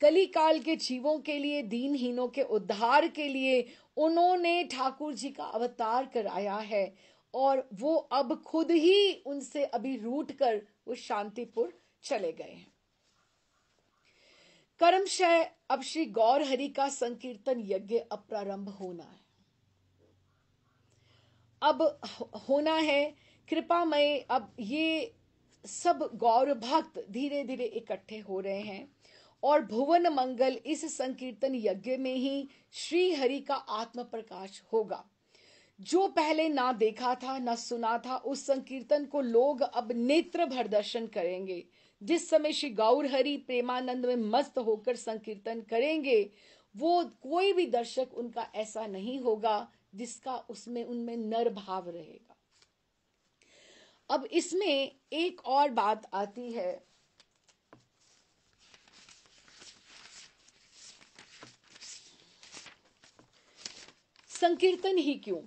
कली काल के जीवों के लिए, दीनहीनों के उद्धार के लिए उन्होंने ठाकुर जी का अवतार कराया है, और वो अब खुद ही उनसे अभी रूठ कर वो शांतिपुर चले गए हैं। कर्मशय अब श्री गौर हरि का संकीर्तन यज्ञ अब प्रारंभ होना है, अब होना है। कृपामय अब ये सब गौर भक्त धीरे धीरे इकट्ठे हो रहे हैं, और भुवन मंगल इस संकीर्तन यज्ञ में ही श्री हरि का आत्म प्रकाश होगा। जो पहले ना देखा था ना सुना था, उस संकीर्तन को लोग अब नेत्र भर दर्शन करेंगे। जिस समय श्री गौर हरि प्रेमानंद में मस्त होकर संकीर्तन करेंगे, वो कोई भी दर्शक उनका ऐसा नहीं होगा जिसका उसमें उनमें नर भाव रहेगा। अब इसमें एक और बात आती है, संकीर्तन ही क्यों,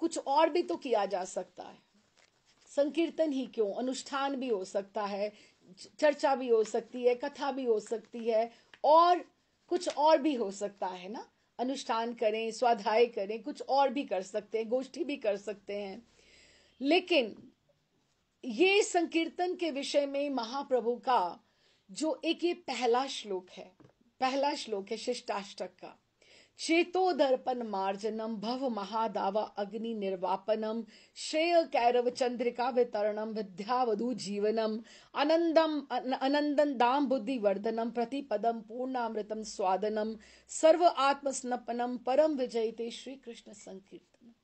कुछ और भी तो किया जा सकता है। संकीर्तन ही क्यों, अनुष्ठान भी हो सकता है, चर्चा भी हो सकती है, कथा भी हो सकती है, और कुछ और भी हो सकता है ना। अनुष्ठान करें, स्वाध्याय करें, कुछ और भी कर सकते हैं, गोष्ठी भी कर सकते हैं। लेकिन ये संकीर्तन के विषय में महाप्रभु का जो एक ये पहला श्लोक है शिष्टाष्टक का, चेतो दर्पण मार्जनम भव महादावा अग्नि निर्वापनम श्रेय कैरव चंद्रिका वितरणम विद्यावधु जीवनम अनंदम बुद्धि वर्धनम प्रतिपदम पूर्णामृतम स्वादनम सर्व आत्मस्नपनम परम विजयते श्री कृष्ण संकीर्तन।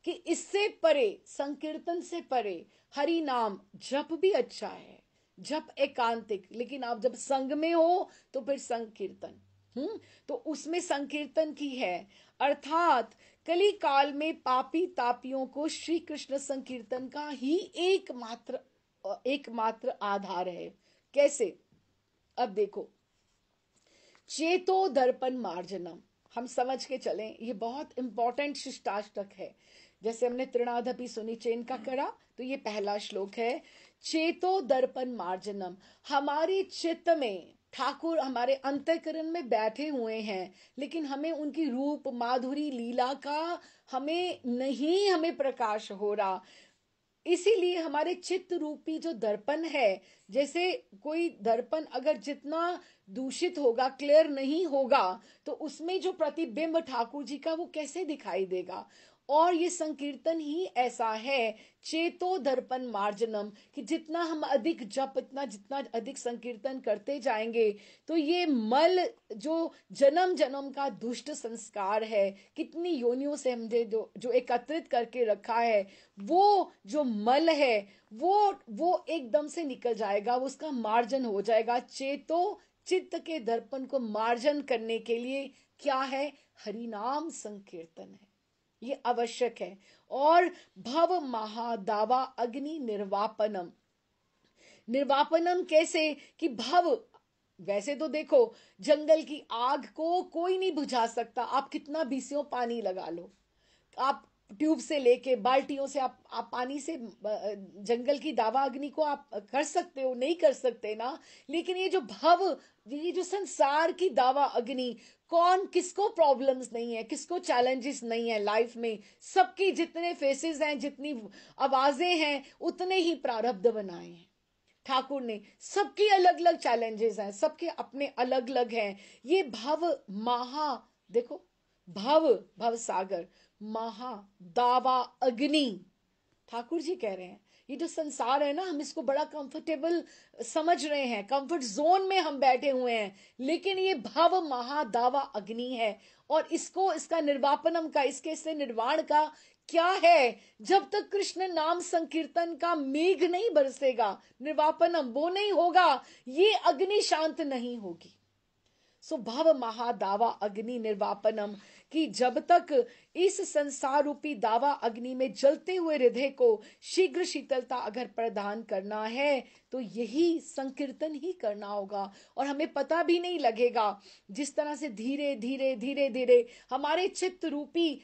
कि इससे परे, संकीर्तन से परे हरि नाम जप भी अच्छा है, जप एकांतिक, लेकिन आप जब संग में हो तो फिर संकीर्तन, तो उसमें संकीर्तन की है। अर्थात कली काल में पापी तापियों को श्री कृष्ण संकीर्तन का ही एकमात्र आधार है। कैसे, अब देखो, चेतो दर्पण मार्जनम, हम समझ के चलें, ये बहुत इंपॉर्टेंट शिष्टाष्टक है। जैसे हमने त्रिनादपि सुनी चेन का करा, तो ये पहला श्लोक है, चेतो दर्पण मार्जनम। हमारे चित्त में ठाकुर हमारे अंतःकरण में बैठे हुए हैं, लेकिन हमें उनकी रूप माधुरी लीला का हमें प्रकाश हो रहा। इसीलिए हमारे चित्त रूपी जो दर्पण है, जैसे कोई दर्पण अगर जितना दूषित होगा, क्लियर नहीं होगा, तो उसमें जो प्रतिबिंब ठाकुर जी का वो कैसे दिखाई देगा। और ये संकीर्तन ही ऐसा है, चेतो दर्पण मार्जनम, कि जितना हम अधिक जप, इतना जितना अधिक संकीर्तन करते जाएंगे, तो ये मल जो जन्म जन्म का दुष्ट संस्कार है, कितनी योनियों से हमने जो एकत्रित करके रखा है, वो जो मल है वो एकदम से निकल जाएगा, उसका मार्जन हो जाएगा। चेतो, चित्त के दर्पण को मार्जन करने के लिए क्या है? हरिनाम संकीर्तन है, ये आवश्यक है। और भव महादावा अग्नि निर्वापनम, निर्वापनम कैसे? कि भव, वैसे तो देखो जंगल की आग को कोई नहीं बुझा सकता, आप कितना बीसियों पानी लगा लो, आप ट्यूब से लेके बाल्टियों से आप पानी से जंगल की दावा अग्नि को आप कर सकते हो? नहीं कर सकते ना। लेकिन ये जो भव, ये जो संसार की दावा अग्नि, कौन, किसको प्रॉब्लम्स नहीं है, किसको चैलेंजेस नहीं है लाइफ में? सबकी जितने फेसेस हैं, जितनी आवाजें हैं, उतने ही प्रारब्ध बनाए हैं ठाकुर ने। सबकी अलग अलग चैलेंजेस हैं, सबके अपने अलग अलग हैं। ये भव महा, देखो, भव, भव सागर, महा दावा अग्नि, ठाकुर जी कह रहे हैं ये जो संसार है ना, हम इसको बड़ा कंफर्टेबल समझ रहे हैं, कंफर्ट जोन में हम बैठे हुए हैं, लेकिन ये भव महादावा अग्नि है। और इसको, इसका निर्वापनम का, इसके से निर्वाण का क्या है? जब तक कृष्ण नाम संकीर्तन का मेघ नहीं बरसेगा, निर्वापनम वो नहीं होगा, ये अग्नि शांत नहीं होगी। सो भव महादावा अग्नि निर्वापनम, कि जब तक इस संसार रूपी दावा अग्नि में जलते हुए हृदय को शीघ्र शीतलता अगर प्रदान करना है, तो यही संकीर्तन ही करना होगा। और हमें पता भी नहीं लगेगा, जिस तरह से धीरे धीरे धीरे धीरे हमारे चित्त रूपी,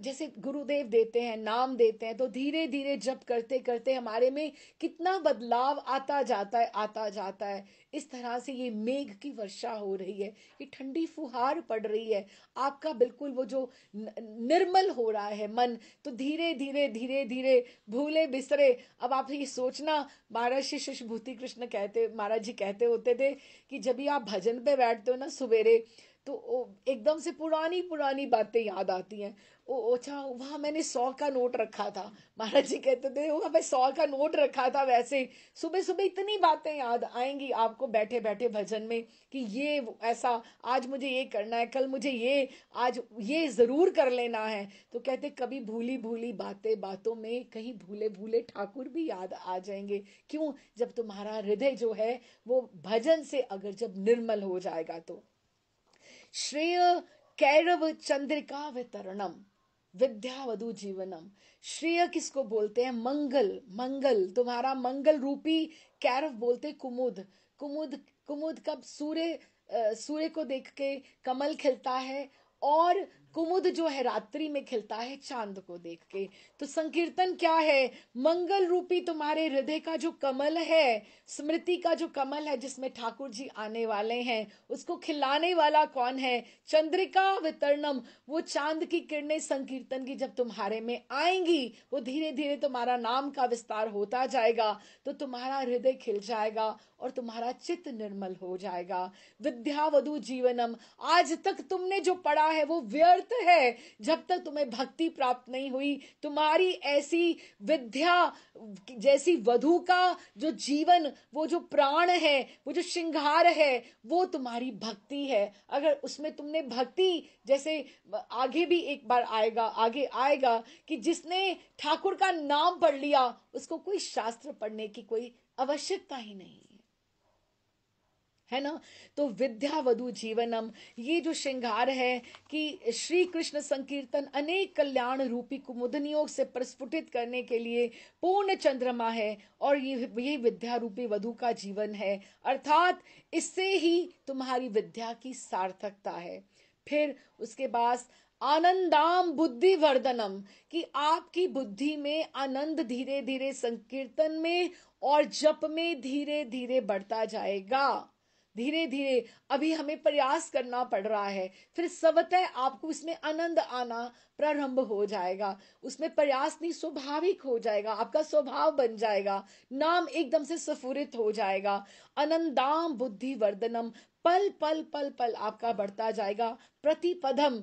जैसे गुरुदेव देते हैं, नाम देते हैं, तो धीरे धीरे जप करते करते हमारे में कितना बदलाव आता जाता है, आता जाता है। इस तरह से ये मेघ की वर्षा हो रही है, ये ठंडी फुहार पड़ रही है, आपका बिल्कुल वो जो निर्मल हो रहा है मन, तो धीरे धीरे धीरे धीरे भूले बिसरे। अब आप ये सोचना, महाराज श्री शिशुभूति कृष्ण कहते, महाराज जी कहते होते थे कि जब भी आप भजन पे बैठते हो ना सवेरे, तो एकदम से पुरानी पुरानी बातें याद आती हैं। ओ अच्छा, वहां मैंने 100 का नोट रखा था, महाराज जी कहते थे वहां मैं 100 का नोट रखा था। वैसे सुबह सुबह इतनी बातें याद आएंगी आपको बैठे बैठे भजन में, कि ये ऐसा, आज मुझे ये करना है, कल मुझे ये, आज ये जरूर कर लेना है। तो कहते कभी भूली भूली बातें, बातों में कहीं भूले भूले ठाकुर भी याद आ जाएंगे। क्यों? जब तुम्हारा हृदय जो है वो भजन से अगर जब निर्मल हो जाएगा तो। श्रेय कैरव चंद्रिका वितरणम, विद्यावधु जीवनम। श्रेय किसको बोलते हैं? मंगल, मंगल, तुम्हारा मंगल रूपी कैरव बोलते कुमुद। कुमुद, कुमुद कब? सूर्य को देख के कमल खिलता है, और कुमुद जो है रात्रि में खिलता है चांद को देख के। तो संकीर्तन क्या है? मंगल रूपी तुम्हारे हृदय का जो कमल है, स्मृति का जो कमल है जिसमें ठाकुर जी आने वाले हैं, उसको खिलाने वाला कौन है? चंद्रिका वितरणम, वो चांद की किरणें संकीर्तन की जब तुम्हारे में आएंगी, वो धीरे धीरे तुम्हारा नाम का विस्तार होता जाएगा, तो तुम्हारा हृदय खिल जाएगा और तुम्हारा चित्त निर्मल हो जाएगा। विद्यावधु जीवनम, आज तक तुमने जो पढ़ा है वो व्यर्थ है, जब तक तुम्हें भक्ति प्राप्त नहीं हुई। तुम्हारी ऐसी विद्या जैसी वधु का जो जीवन, वो जो प्राण है, वो जो श्रृंगार है, वो तुम्हारी भक्ति है। अगर उसमें तुमने भक्ति, जैसे आगे भी एक बार आएगा, आगे आएगा, कि जिसने ठाकुर का नाम पढ़ लिया उसको कोई शास्त्र पढ़ने की कोई आवश्यकता ही नहीं है ना। तो विद्यावधु जीवनम, ये जो श्रृंगार है कि श्री कृष्ण संकीर्तन अनेक कल्याण रूपी कुमुदनियों से प्रस्फुटित करने के लिए पूर्ण चंद्रमा है, और ये विद्या रूपी वधु का जीवन है, अर्थात इससे ही तुम्हारी विद्या की सार्थकता है। फिर उसके बाद आनंदाम बुद्धि वर्धनम, कि आपकी बुद्धि में आनंद धीरे धीरे संकीर्तन में और जप में धीरे धीरे बढ़ता जाएगा। धीरे धीरे अभी हमें प्रयास करना पड़ रहा है, फिर स्वतः आपको इसमें आनंद आना प्रारंभ हो जाएगा। उसमें प्रयास नहीं, स्वाभाविक हो जाएगा, आपका स्वभाव बन जाएगा, नाम एकदम से स्फुरित हो जाएगा। आनंदाम बुद्धि वर्धनम, पल पल पल पल आपका बढ़ता जाएगा। प्रतिपदम,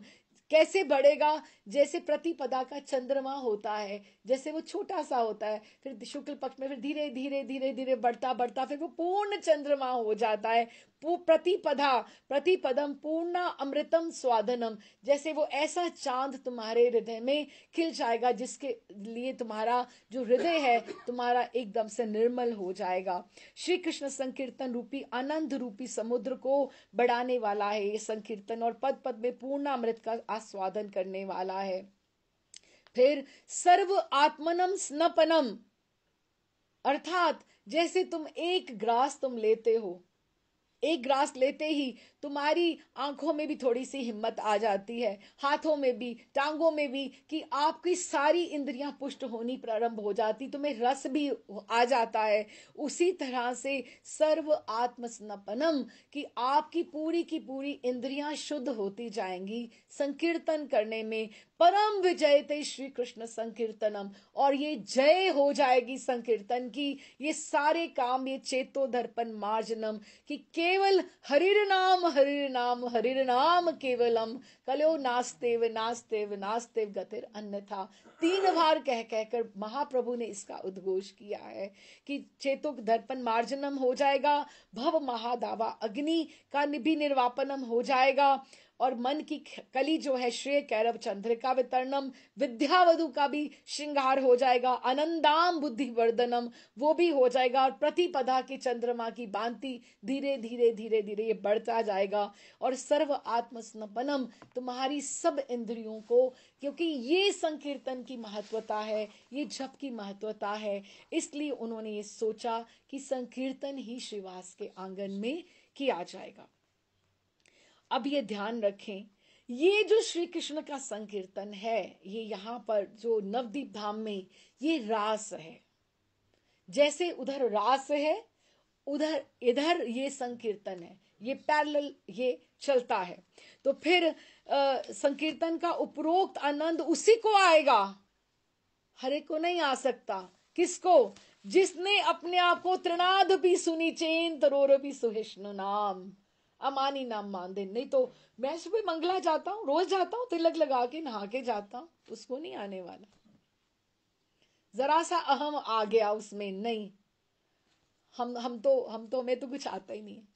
कैसे बढ़ेगा? जैसे प्रतिपदा का चंद्रमा होता है, जैसे वो छोटा सा होता है, फिर शुक्ल पक्ष में फिर धीरे धीरे धीरे धीरे बढ़ता बढ़ता फिर वो पूर्ण चंद्रमा हो जाता है। प्रतिपदा प्रतिपदम पूर्णा अमृतम स्वादनम, जैसे वो ऐसा चांद तुम्हारे हृदय में खिल जाएगा जिसके लिए तुम्हारा जो हृदय है तुम्हारा एकदम से निर्मल हो जाएगा। श्री कृष्ण संकीर्तन रूपी आनंद रूपी समुद्र को बढ़ाने वाला है ये संकीर्तन, और पद पद में पूर्ण अमृत का आस्वादन करने वाला है। फिर सर्व आत्मनम स्नपनम, अर्थात जैसे तुम एक ग्रास तुम लेते हो, एक ग्रास लेते ही तुम्हारी आंखों में भी थोड़ी सी हिम्मत आ जाती है, हाथों में भी, टांगों में भी, कि आपकी सारी इंद्रियां पुष्ट होनी प्रारंभ हो जाती, तुम्हें रस भी आ जाता है। उसी तरह से सर्व आत्मस्नपनम, कि आपकी की पूरी इंद्रियां शुद्ध होती जाएंगी संकीर्तन करने में। परम विजयते श्री कृष्ण संकीर्तनम, और ये जय हो जाएगी संकीर्तन की, ये सारे काम, ये चेतो दर्पण मार्जनम, कि केवल हरिर नाम हरिर नाम हरिर नाम केवलम, कलो नास्तेव नास्तेव नास्तेव गतिर अन्यथा। 3 बार कह कहकर महाप्रभु ने इसका उद्घोष किया है कि चेतो दर्पण मार्जनम हो जाएगा, भव महादावा अग्नि का भी निर्वापनम हो जाएगा, और मन की कली जो है श्रेय कैरव चंद्रिका वितरणम, विद्यावधु का भी श्रृंगार हो जाएगा, आनंदाम बुद्धि वर्धनम वो भी हो जाएगा, और प्रतिपदा के चंद्रमा की भांति धीरे धीरे धीरे धीरे ये बढ़ता जाएगा। और सर्व आत्मस्नपनम, तुम्हारी सब इंद्रियों को, क्योंकि ये संकीर्तन की महत्वता है, ये जप की महत्वता है, इसलिए उन्होंने ये सोचा कि संकीर्तन ही श्रीवास के आंगन में किया जाएगा। अब ये ध्यान रखें, ये जो श्री कृष्ण का संकीर्तन है, ये यहाँ पर जो नवदीप धाम में ये रास है, जैसे उधर रास है उधर इधर ये संकीर्तन है, ये पैरेलल ये चलता है। तो फिर संकीर्तन का उपरोक्त आनंद उसी को आएगा, हर एक को नहीं आ सकता। किसको? जिसने अपने आप को तृणाध भी सुनी चेन तरोर भी सुहिष्णु नाम, अमानी नाम मान दे। नहीं तो मैं सुबह मंगला जाता हूँ, रोज जाता हूँ, तिलक लगा के नहा के जाता हूँ, उसको नहीं आने वाला। जरा सा अहम आ गया उसमें, नहीं, हम तो हमें तो कुछ आता ही नहीं है,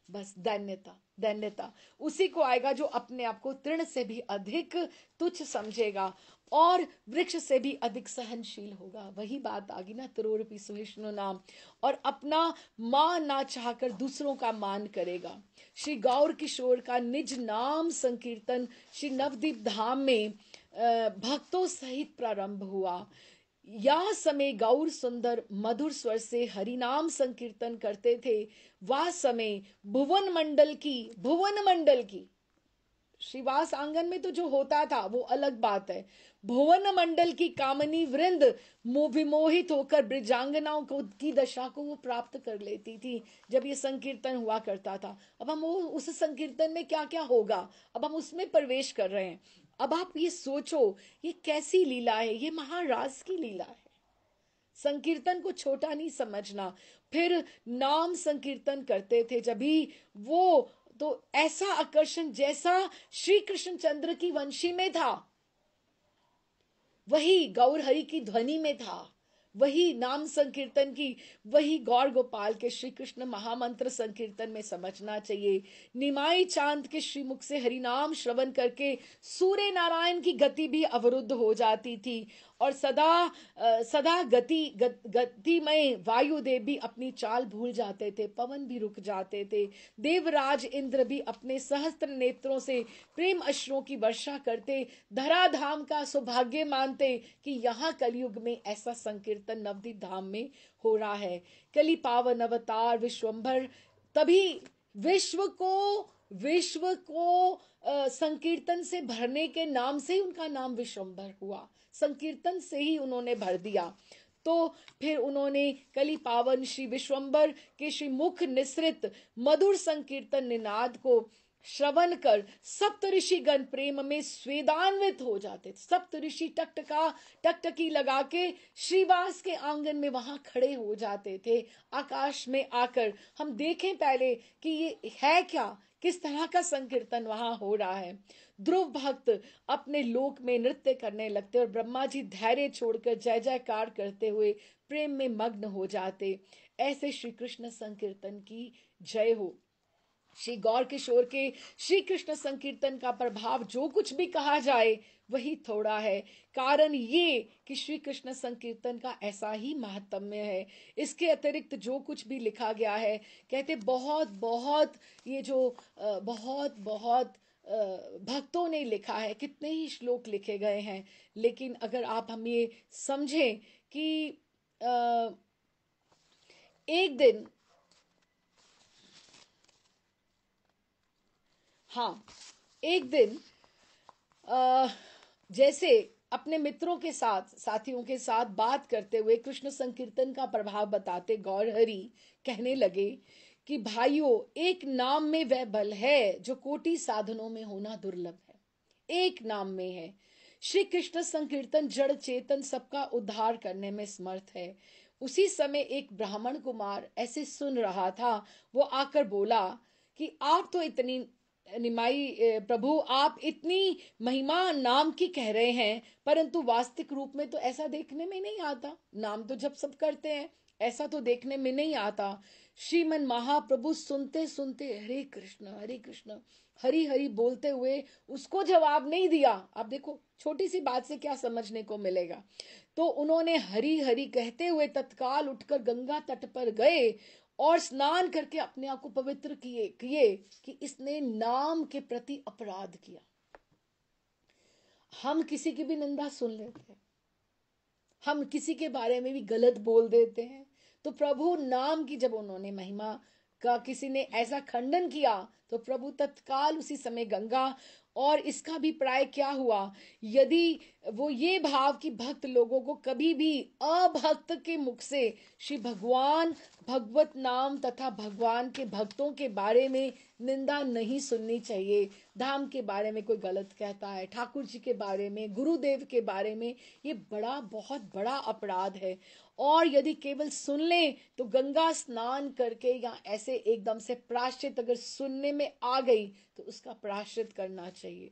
बस दैन्यता दैन्यता उसी को आएगा जो अपने आप को तृण से भी अधिक तुच्छ समझेगा और वृक्ष से भी अधिक सहनशील होगा। वही बात आ गई ना, तरोरपि सुहिष्णु नाम, और अपना मान ना चाहकर दूसरों का मान करेगा। श्री गौर किशोर का निज नाम संकीर्तन श्री नवदीप धाम में भक्तों सहित प्रारंभ हुआ। या समय गौर सुंदर मधुर स्वर से हरिनाम संकीर्तन करते थे, वह समय भुवन मंडल की श्रीवास आंगन में तो जो होता था वो अलग बात है। भुवन मंडल की कामनी वृंद विमोहित होकर ब्रजांगनाओं को की दशा को वो प्राप्त कर लेती थी जब ये संकीर्तन हुआ करता था। अब हम उस संकीर्तन में क्या क्या होगा, अब हम उसमें प्रवेश कर रहे हैं। अब आप ये सोचो, ये कैसी लीला है, ये महाराज की लीला है। संकीर्तन को छोटा नहीं समझना। फिर नाम संकीर्तन करते थे जब भी वो, तो ऐसा आकर्षण जैसा श्री कृष्ण चंद्र की वंशी में था वही गौर हरि की ध्वनि में था, वही नाम संकीर्तन की, वही गौर गोपाल के श्री कृष्ण महामंत्र संकीर्तन में समझना चाहिए। निमाई चांद के श्रीमुख से हरिनाम श्रवण करके सूर्य नारायण की गति भी अवरुद्ध हो जाती थी और सदा गतिमय वायुदेव भी अपनी चाल भूल जाते थे, पवन भी रुक जाते थे, देवराज इंद्र भी अपने सहस्त्र नेत्रों से प्रेम अश्रुओं की वर्षा करते, धराधाम का सौभाग्य मानते कि यहाँ कलयुग में ऐसा संकीर्तन नवदीप धाम में हो रहा है। कली पावन अवतार विश्वंभर, तभी विश्व को संकीर्तन से भरने के नाम से ही उनका नाम विश्वंभर हुआ, संकीर्तन से ही उन्होंने भर दिया। तो फिर उन्होंने कली पावन श्री विश्वंभर के श्री मुख निसृत मधुर संकीर्तन निनाद को श्रवण कर सप्त ऋषि गण प्रेम में स्वेदान्वित हो जाते थे। सप्त ऋषि टकटकी लगा के श्रीवास के आंगन में वहां खड़े हो जाते थे। आकाश में आकर हम देखें पहले कि ये है क्या, किस तरह का संकीर्तन वहां हो रहा है। ध्रुव भक्त अपने लोक में नृत्य करने लगते और ब्रह्मा जी धैर्य छोड़कर जय जयकार करते हुए प्रेम में मग्न हो जाते। ऐसे श्री कृष्ण संकीर्तन की जय हो। श्री गौर किशोर के श्री कृष्ण संकीर्तन का प्रभाव जो कुछ भी कहा जाए वही थोड़ा है। कारण ये कि श्री कृष्ण संकीर्तन का ऐसा ही महात्म्य है। इसके अतिरिक्त जो कुछ भी लिखा गया है, कहते बहुत बहुत ये जो बहुत बहुत भक्तों ने लिखा है, कितने ही श्लोक लिखे गए हैं, लेकिन अगर हम ये समझें कि एक दिन, हाँ, एक दिन जैसे अपने मित्रों के साथ, साथियों के साथ बात करते हुए कृष्ण संकीर्तन का प्रभाव बताते गौर हरि कहने लगे कि भाइयों, एक नाम में वह बल है जो कोटि साधनों में होना दुर्लभ है। एक नाम में है। श्री कृष्ण संकीर्तन जड़ चेतन सबका उद्धार करने में समर्थ है। उसी समय एक ब्राह्मण कुमार ऐसे सुन रहा था। वो आकर बोला कि आप तो इतनी निमाई प्रभु, आप इतनी महिमा नाम की कह रहे हैं, परंतु वास्तविक रूप में तो ऐसा देखने में नहीं आता। नाम तो जब सब करते हैं, ऐसा तो देखने में नहीं आता। श्रीमन महाप्रभु सुनते सुनते हरे कृष्ण हरि हरि बोलते हुए उसको जवाब नहीं दिया। आप देखो छोटी सी बात से क्या समझने को मिलेगा। तो उन्होंने हरि हरि कहते हुए तत्काल उठकर गंगा तट पर गए और स्नान करके अपने आप को पवित्र किए कि इसने नाम के प्रति अपराध किया। हम किसी की भी निंदा सुन लेते हैं, हम किसी के बारे में भी गलत बोल देते हैं, तो प्रभु नाम की जब उन्होंने महिमा का किसी ने ऐसा खंडन किया तो प्रभु तत्काल उसी समय गंगा। और इसका भी प्राय क्या हुआ, यदि वो ये भाव कि भक्त लोगों को कभी भी अभक्त के मुख से श्री भगवान भगवत नाम तथा भगवान के भक्तों के बारे में निंदा नहीं सुननी चाहिए। धाम के बारे में कोई गलत कहता है, ठाकुर जी के बारे में, गुरुदेव के बारे में, ये बहुत बड़ा अपराध है। और यदि केवल सुन लें तो गंगा स्नान करके या ऐसे एकदम से प्रायश्चित अगर सुनने में आ गई तो उसका प्रायश्चित करना चाहिए।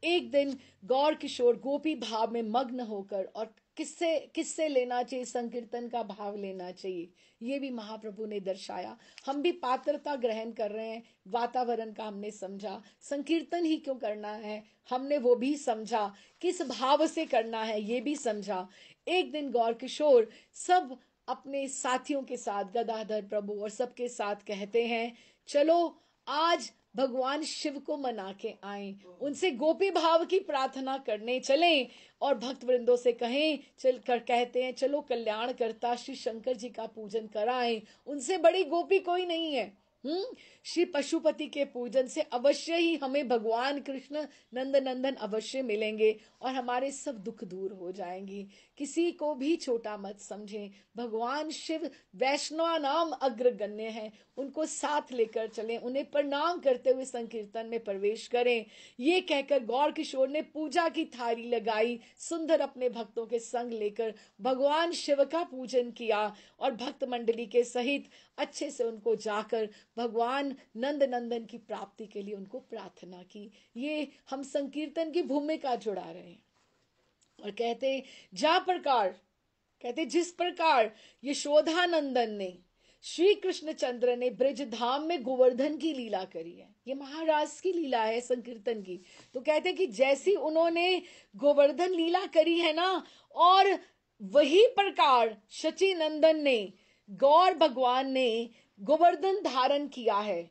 एक दिन गौर किशोर गोपी भाव में मग्न होकर, और किससे किससे लेना चाहिए, संकीर्तन का भाव लेना चाहिए, ये भी महाप्रभु ने दर्शाया। हम भी पात्रता ग्रहण कर रहे हैं, वातावरण का हमने समझा, संकीर्तन ही क्यों करना है हमने वो भी समझा, किस भाव से करना है ये भी समझा। एक दिन गौर किशोर सब अपने साथियों के साथ, गदाधर प्रभु और सबके साथ कहते हैं, चलो आज भगवान शिव को मना के आए, उनसे गोपी भाव की प्रार्थना करने चलें और भक्त वृंदों से कहें, चल कर कहते हैं चलो कल्याण करता श्री शंकर जी का पूजन कराएं, उनसे बड़ी गोपी कोई नहीं है। श्री पशुपति के पूजन से अवश्य ही हमें भगवान कृष्ण नंद नंदन अवश्य मिलेंगे और हमारे सब दुख दूर हो जाएंगे। किसी को भी छोटा मत समझें, भगवान शिव वैष्णव नाम अग्रगण्य है, उनको साथ लेकर चलें, उन्हें प्रणाम करते हुए संकीर्तन में प्रवेश करें। ये कहकर गौर किशोर ने पूजा की थाली लगाई, सुंदर अपने भक्तों के संग लेकर भगवान शिव का पूजन किया और भक्त मंडली के सहित अच्छे से उनको जाकर भगवान नंद नंदन की प्राप्ति के लिए उनको प्रार्थना की। ये हम संकीर्तन की भूमिका जुड़ा रहे हैं। और कहते जिस प्रकार यशोदानंदन ने, श्री कृष्णचंद्र ने ब्रज धाम में गोवर्धन की लीला करी है, ये महाराज की लीला है संकीर्तन की। तो कहते कि जैसी उन्होंने गोवर्धन लीला करी है ना, और वही प्रकार शची नंदन ने, गौर भगवान ने गोवर्धन धारण किया है।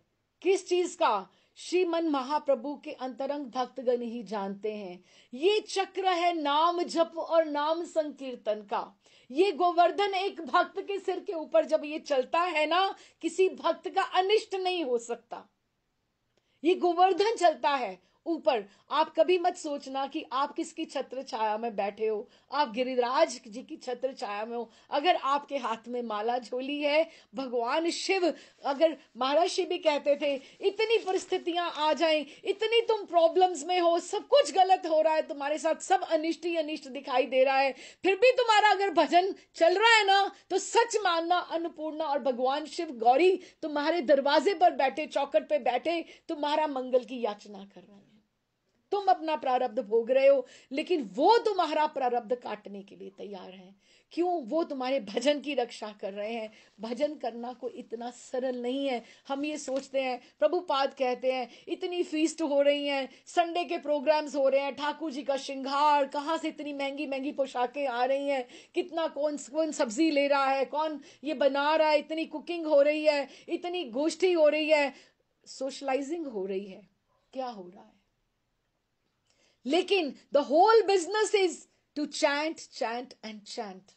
किस चीज का? श्रीमन महाप्रभु के अंतरंग भक्तगण ही जानते हैं। ये चक्र है नाम जप और नाम संकीर्तन का। ये गोवर्धन एक भक्त के सिर के ऊपर जब ये चलता है ना, किसी भक्त का अनिष्ट नहीं हो सकता। ये गोवर्धन चलता है, ऊपर। आप कभी मत सोचना कि आप किसकी छत्र छाया में बैठे हो, आप गिरिराज जी की छत्र छाया में हो। अगर आपके हाथ में माला झोली है, भगवान शिव, अगर महाराज शिव भी कहते थे, इतनी परिस्थितियां आ जाएं, इतनी तुम प्रॉब्लम्स में हो, सब कुछ गलत हो रहा है तुम्हारे साथ, सब अनिष्ट ही अनिष्ट दिखाई दे रहा है, फिर भी तुम्हारा अगर भजन चल रहा है ना, तो सच मानना अन्नपूर्णा और भगवान शिव गौरी तुम्हारे दरवाजे पर बैठे, चौखट पे बैठे तुम्हारा मंगल की याचना कर रहे हैं। तुम अपना प्रारब्ध भोग रहे हो, लेकिन वो तुम्हारा प्रारब्ध काटने के लिए तैयार है। क्यों? वो तुम्हारे भजन की रक्षा कर रहे हैं। भजन करना कोई इतना सरल नहीं है। हम ये सोचते हैं, प्रभुपाद कहते हैं इतनी फीस्ट हो रही हैं, संडे के प्रोग्राम्स हो रहे हैं, ठाकुर जी का श्रृंगार, कहाँ से इतनी महंगी महंगी पोशाकें आ रही हैं, कितना कौन कौन सब्जी ले रहा है, कौन ये बना रहा है, इतनी कुकिंग हो रही है, इतनी गोष्ठी हो रही है, सोशलाइजिंग हो रही है, क्या हो रहा है? लेकिन the whole business is to chant chant and chant,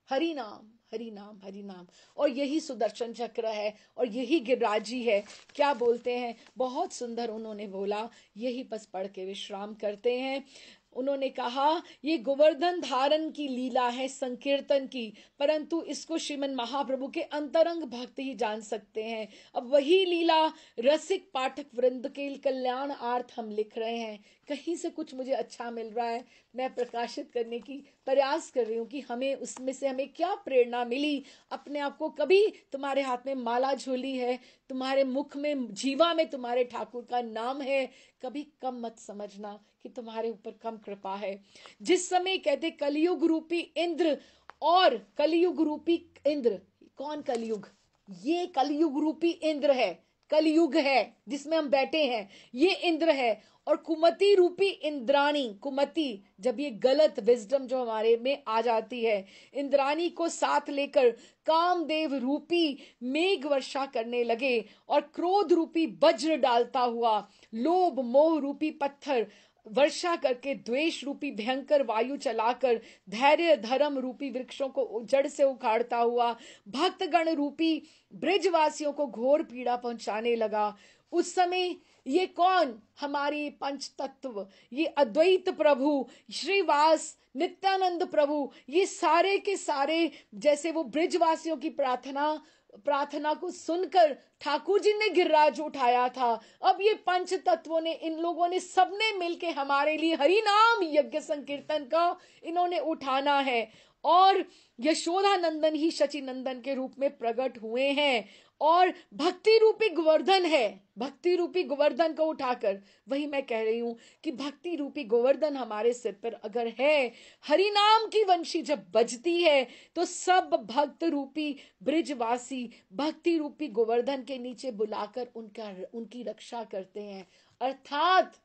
Hari नाम हरि नाम हरि नाम। और यही सुदर्शन चक्र है और यही गिरिराज जी है। क्या बोलते हैं, बहुत सुंदर उन्होंने बोला, यही बस पढ़ के विश्राम करते हैं। उन्होंने कहा ये गोवर्धन धारण की लीला है संकीर्तन की, परंतु इसको श्रीमन महाप्रभु के अंतरंग भक्त ही जान सकते हैं। अब वही लीला रसिक पाठक वृंद के कल्याण आर्थ हम लिख रहे हैं। कहीं से कुछ मुझे अच्छा मिल रहा है, मैं प्रकाशित करने की प्रयास कर रही हूँ कि हमें उसमें से हमें क्या प्रेरणा मिली। अपने आप को, कभी तुम्हारे हाथ में माला झोली है, तुम्हारे मुख में, जीवा में तुम्हारे ठाकुर का नाम है, कभी कम मत समझना कि तुम्हारे ऊपर कम कृपा है। जिस समय कहते कलयुग रूपी इंद्र, और कलयुग रूपी इंद्र, कौन कलयुग? ये कलयुग रूपी इंद्र है, कलयुग है जिसमें हम बैठे हैं, ये इंद्र है। और कुमति रूपी इंद्राणी, कुमति जब ये गलत विजडम जो हमारे में आ जाती है, इंद्राणी को साथ लेकर कामदेव रूपी मेघ वर्षा करने लगे, और क्रोध रूपी वज्र डालता हुआ लोभ मोह रूपी पत्थर वर्षा करके, द्वेष रूपी भयंकर वायु चलाकर धैर्य धर्म रूपी वृक्षों को जड़ से उखाड़ता हुआ भक्तगण रूपी ब्रिजवासियों को घोर पीड़ा पहुंचाने लगा। उस समय ये कौन? हमारी पंच तत्व, ये अद्वैत प्रभु, श्रीवास, नित्यानंद प्रभु, ये सारे के सारे, जैसे वो ब्रिजवासियों की प्रार्थना को सुनकर ठाकुर जी ने गिरिराज उठाया था, अब ये पंच तत्वों ने, इन लोगों ने सबने मिलके हमारे लिए हरि नाम यज्ञ संकीर्तन का इन्होंने उठाना है। और यशोदा नंदन ही शचि नंदन के रूप में प्रकट हुए हैं, और भक्ति रूपी गोवर्धन है, भक्ति रूपी गोवर्धन को उठाकर, वही मैं कह रही हूं कि भक्ति रूपी गोवर्धन हमारे सिर पर अगर है, हरि नाम की वंशी जब बजती है, तो सब भक्त रूपी ब्रिजवासी भक्ति रूपी गोवर्धन के नीचे बुलाकर उनकी रक्षा करते हैं। अर्थात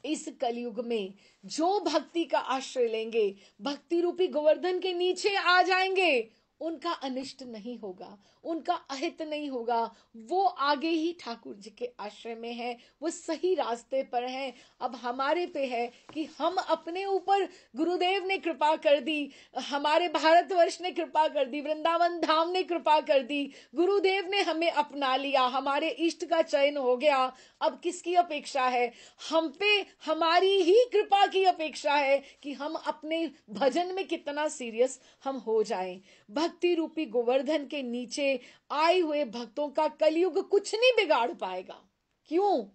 इस कलयुग में जो भक्ति का आश्रय लेंगे, भक्ति रूपी गोवर्धन के नीचे आ जाएंगे, उनका अनिष्ट नहीं होगा, उनका अहित नहीं होगा। वो आगे ही ठाकुर जी के आश्रय में है, वो सही रास्ते पर है। अब हमारे पे है कि हम अपने ऊपर, गुरुदेव ने कृपा कर दी, हमारे भारतवर्ष ने कृपा कर दी, वृंदावन धाम ने कृपा कर दी, गुरुदेव ने हमें अपना लिया, हमारे इष्ट का चयन हो गया। अब किसकी अपेक्षा है? हम पे हमारी ही कृपा की अपेक्षा है कि हम अपने भजन में कितना सीरियस हम हो जाएं। भक्ति रूपी गोवर्धन के नीचे आए हुए भक्तों का कलयुग कुछ नहीं बिगाड़ पाएगा। क्यों?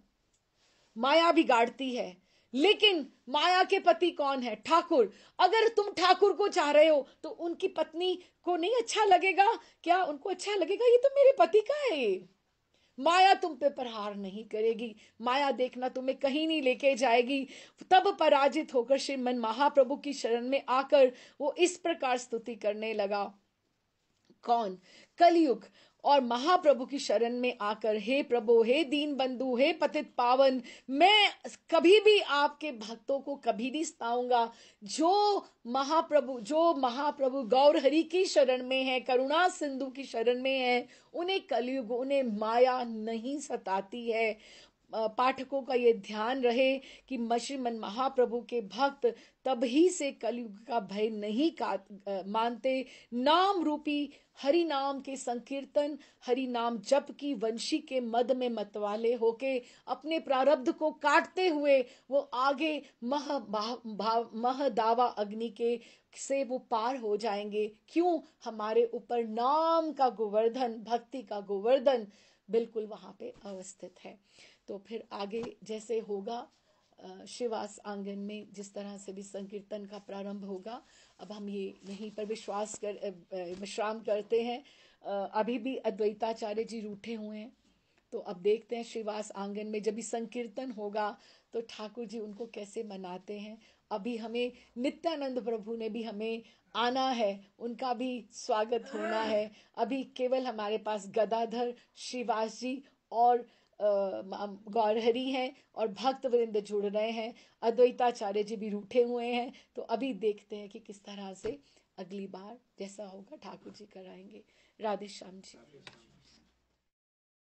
माया बिगाड़ती है, लेकिन माया के पति कौन है? ठाकुर। अगर तुम ठाकुर को चाह रहे हो तो उनकी पत्नी को नहीं अच्छा लगेगा क्या? उनको अच्छा लगेगा, ये तो मेरे पति का है। माया तुम पे प्रहार नहीं करेगी, माया देखना तुम्हें कहीं नहीं लेके जाएगी। तब पराजित होकर श्रीमन महाप्रभु की शरण में आकर वो इस प्रकार स्तुति करने लगा। कौन? कलयुग। और महाप्रभु की शरण में आकर, हे प्रभु, हे दीन बंधु, हे पतित पावन, मैं कभी भी आपके भक्तों को कभी नहीं सताऊंगा। जो महाप्रभु गौर हरि की शरण में है, करुणा सिंधु की शरण में है, उन्हें कलयुग, उन्हें माया नहीं सताती है। पाठकों का ये ध्यान रहे कि श्रीमन महाप्रभु के भक्त तभी से कलयुग का भय नहीं मानते। नाम रूपी हरि नाम के संकीर्तन, हरि नाम जप की वंशी के मद में मतवाले होके अपने प्रारब्ध को काटते हुए वो आगे मह दावा अग्नि के से वो पार हो जाएंगे। क्यों? हमारे ऊपर नाम का गोवर्धन, भक्ति का गोवर्धन बिल्कुल वहां पे अवस्थित है। तो फिर आगे जैसे होगा शिवास आंगन में जिस तरह से भी संकीर्तन का प्रारंभ होगा, अब हम ये यहीं पर विश्राम करते हैं। अभी भी अद्वैताचार्य जी रूठे हुए हैं, तो अब देखते हैं श्रीवास आंगन में जब भी संकीर्तन होगा तो ठाकुर जी उनको कैसे मनाते हैं। अभी हमें नित्यानंद प्रभु ने भी हमें आना है, उनका भी स्वागत होना है। अभी केवल हमारे पास गदाधर श्रीवास जी और गौरहरी हैं और भक्त वृंद जुड़ रहे हैं। अद्वैताचार्य जी भी रूठे हुए हैं। तो अभी देखते हैं कि किस तरह से अगली बार जैसा होगा ठाकुर जी कराएंगे। राधे श्याम जी।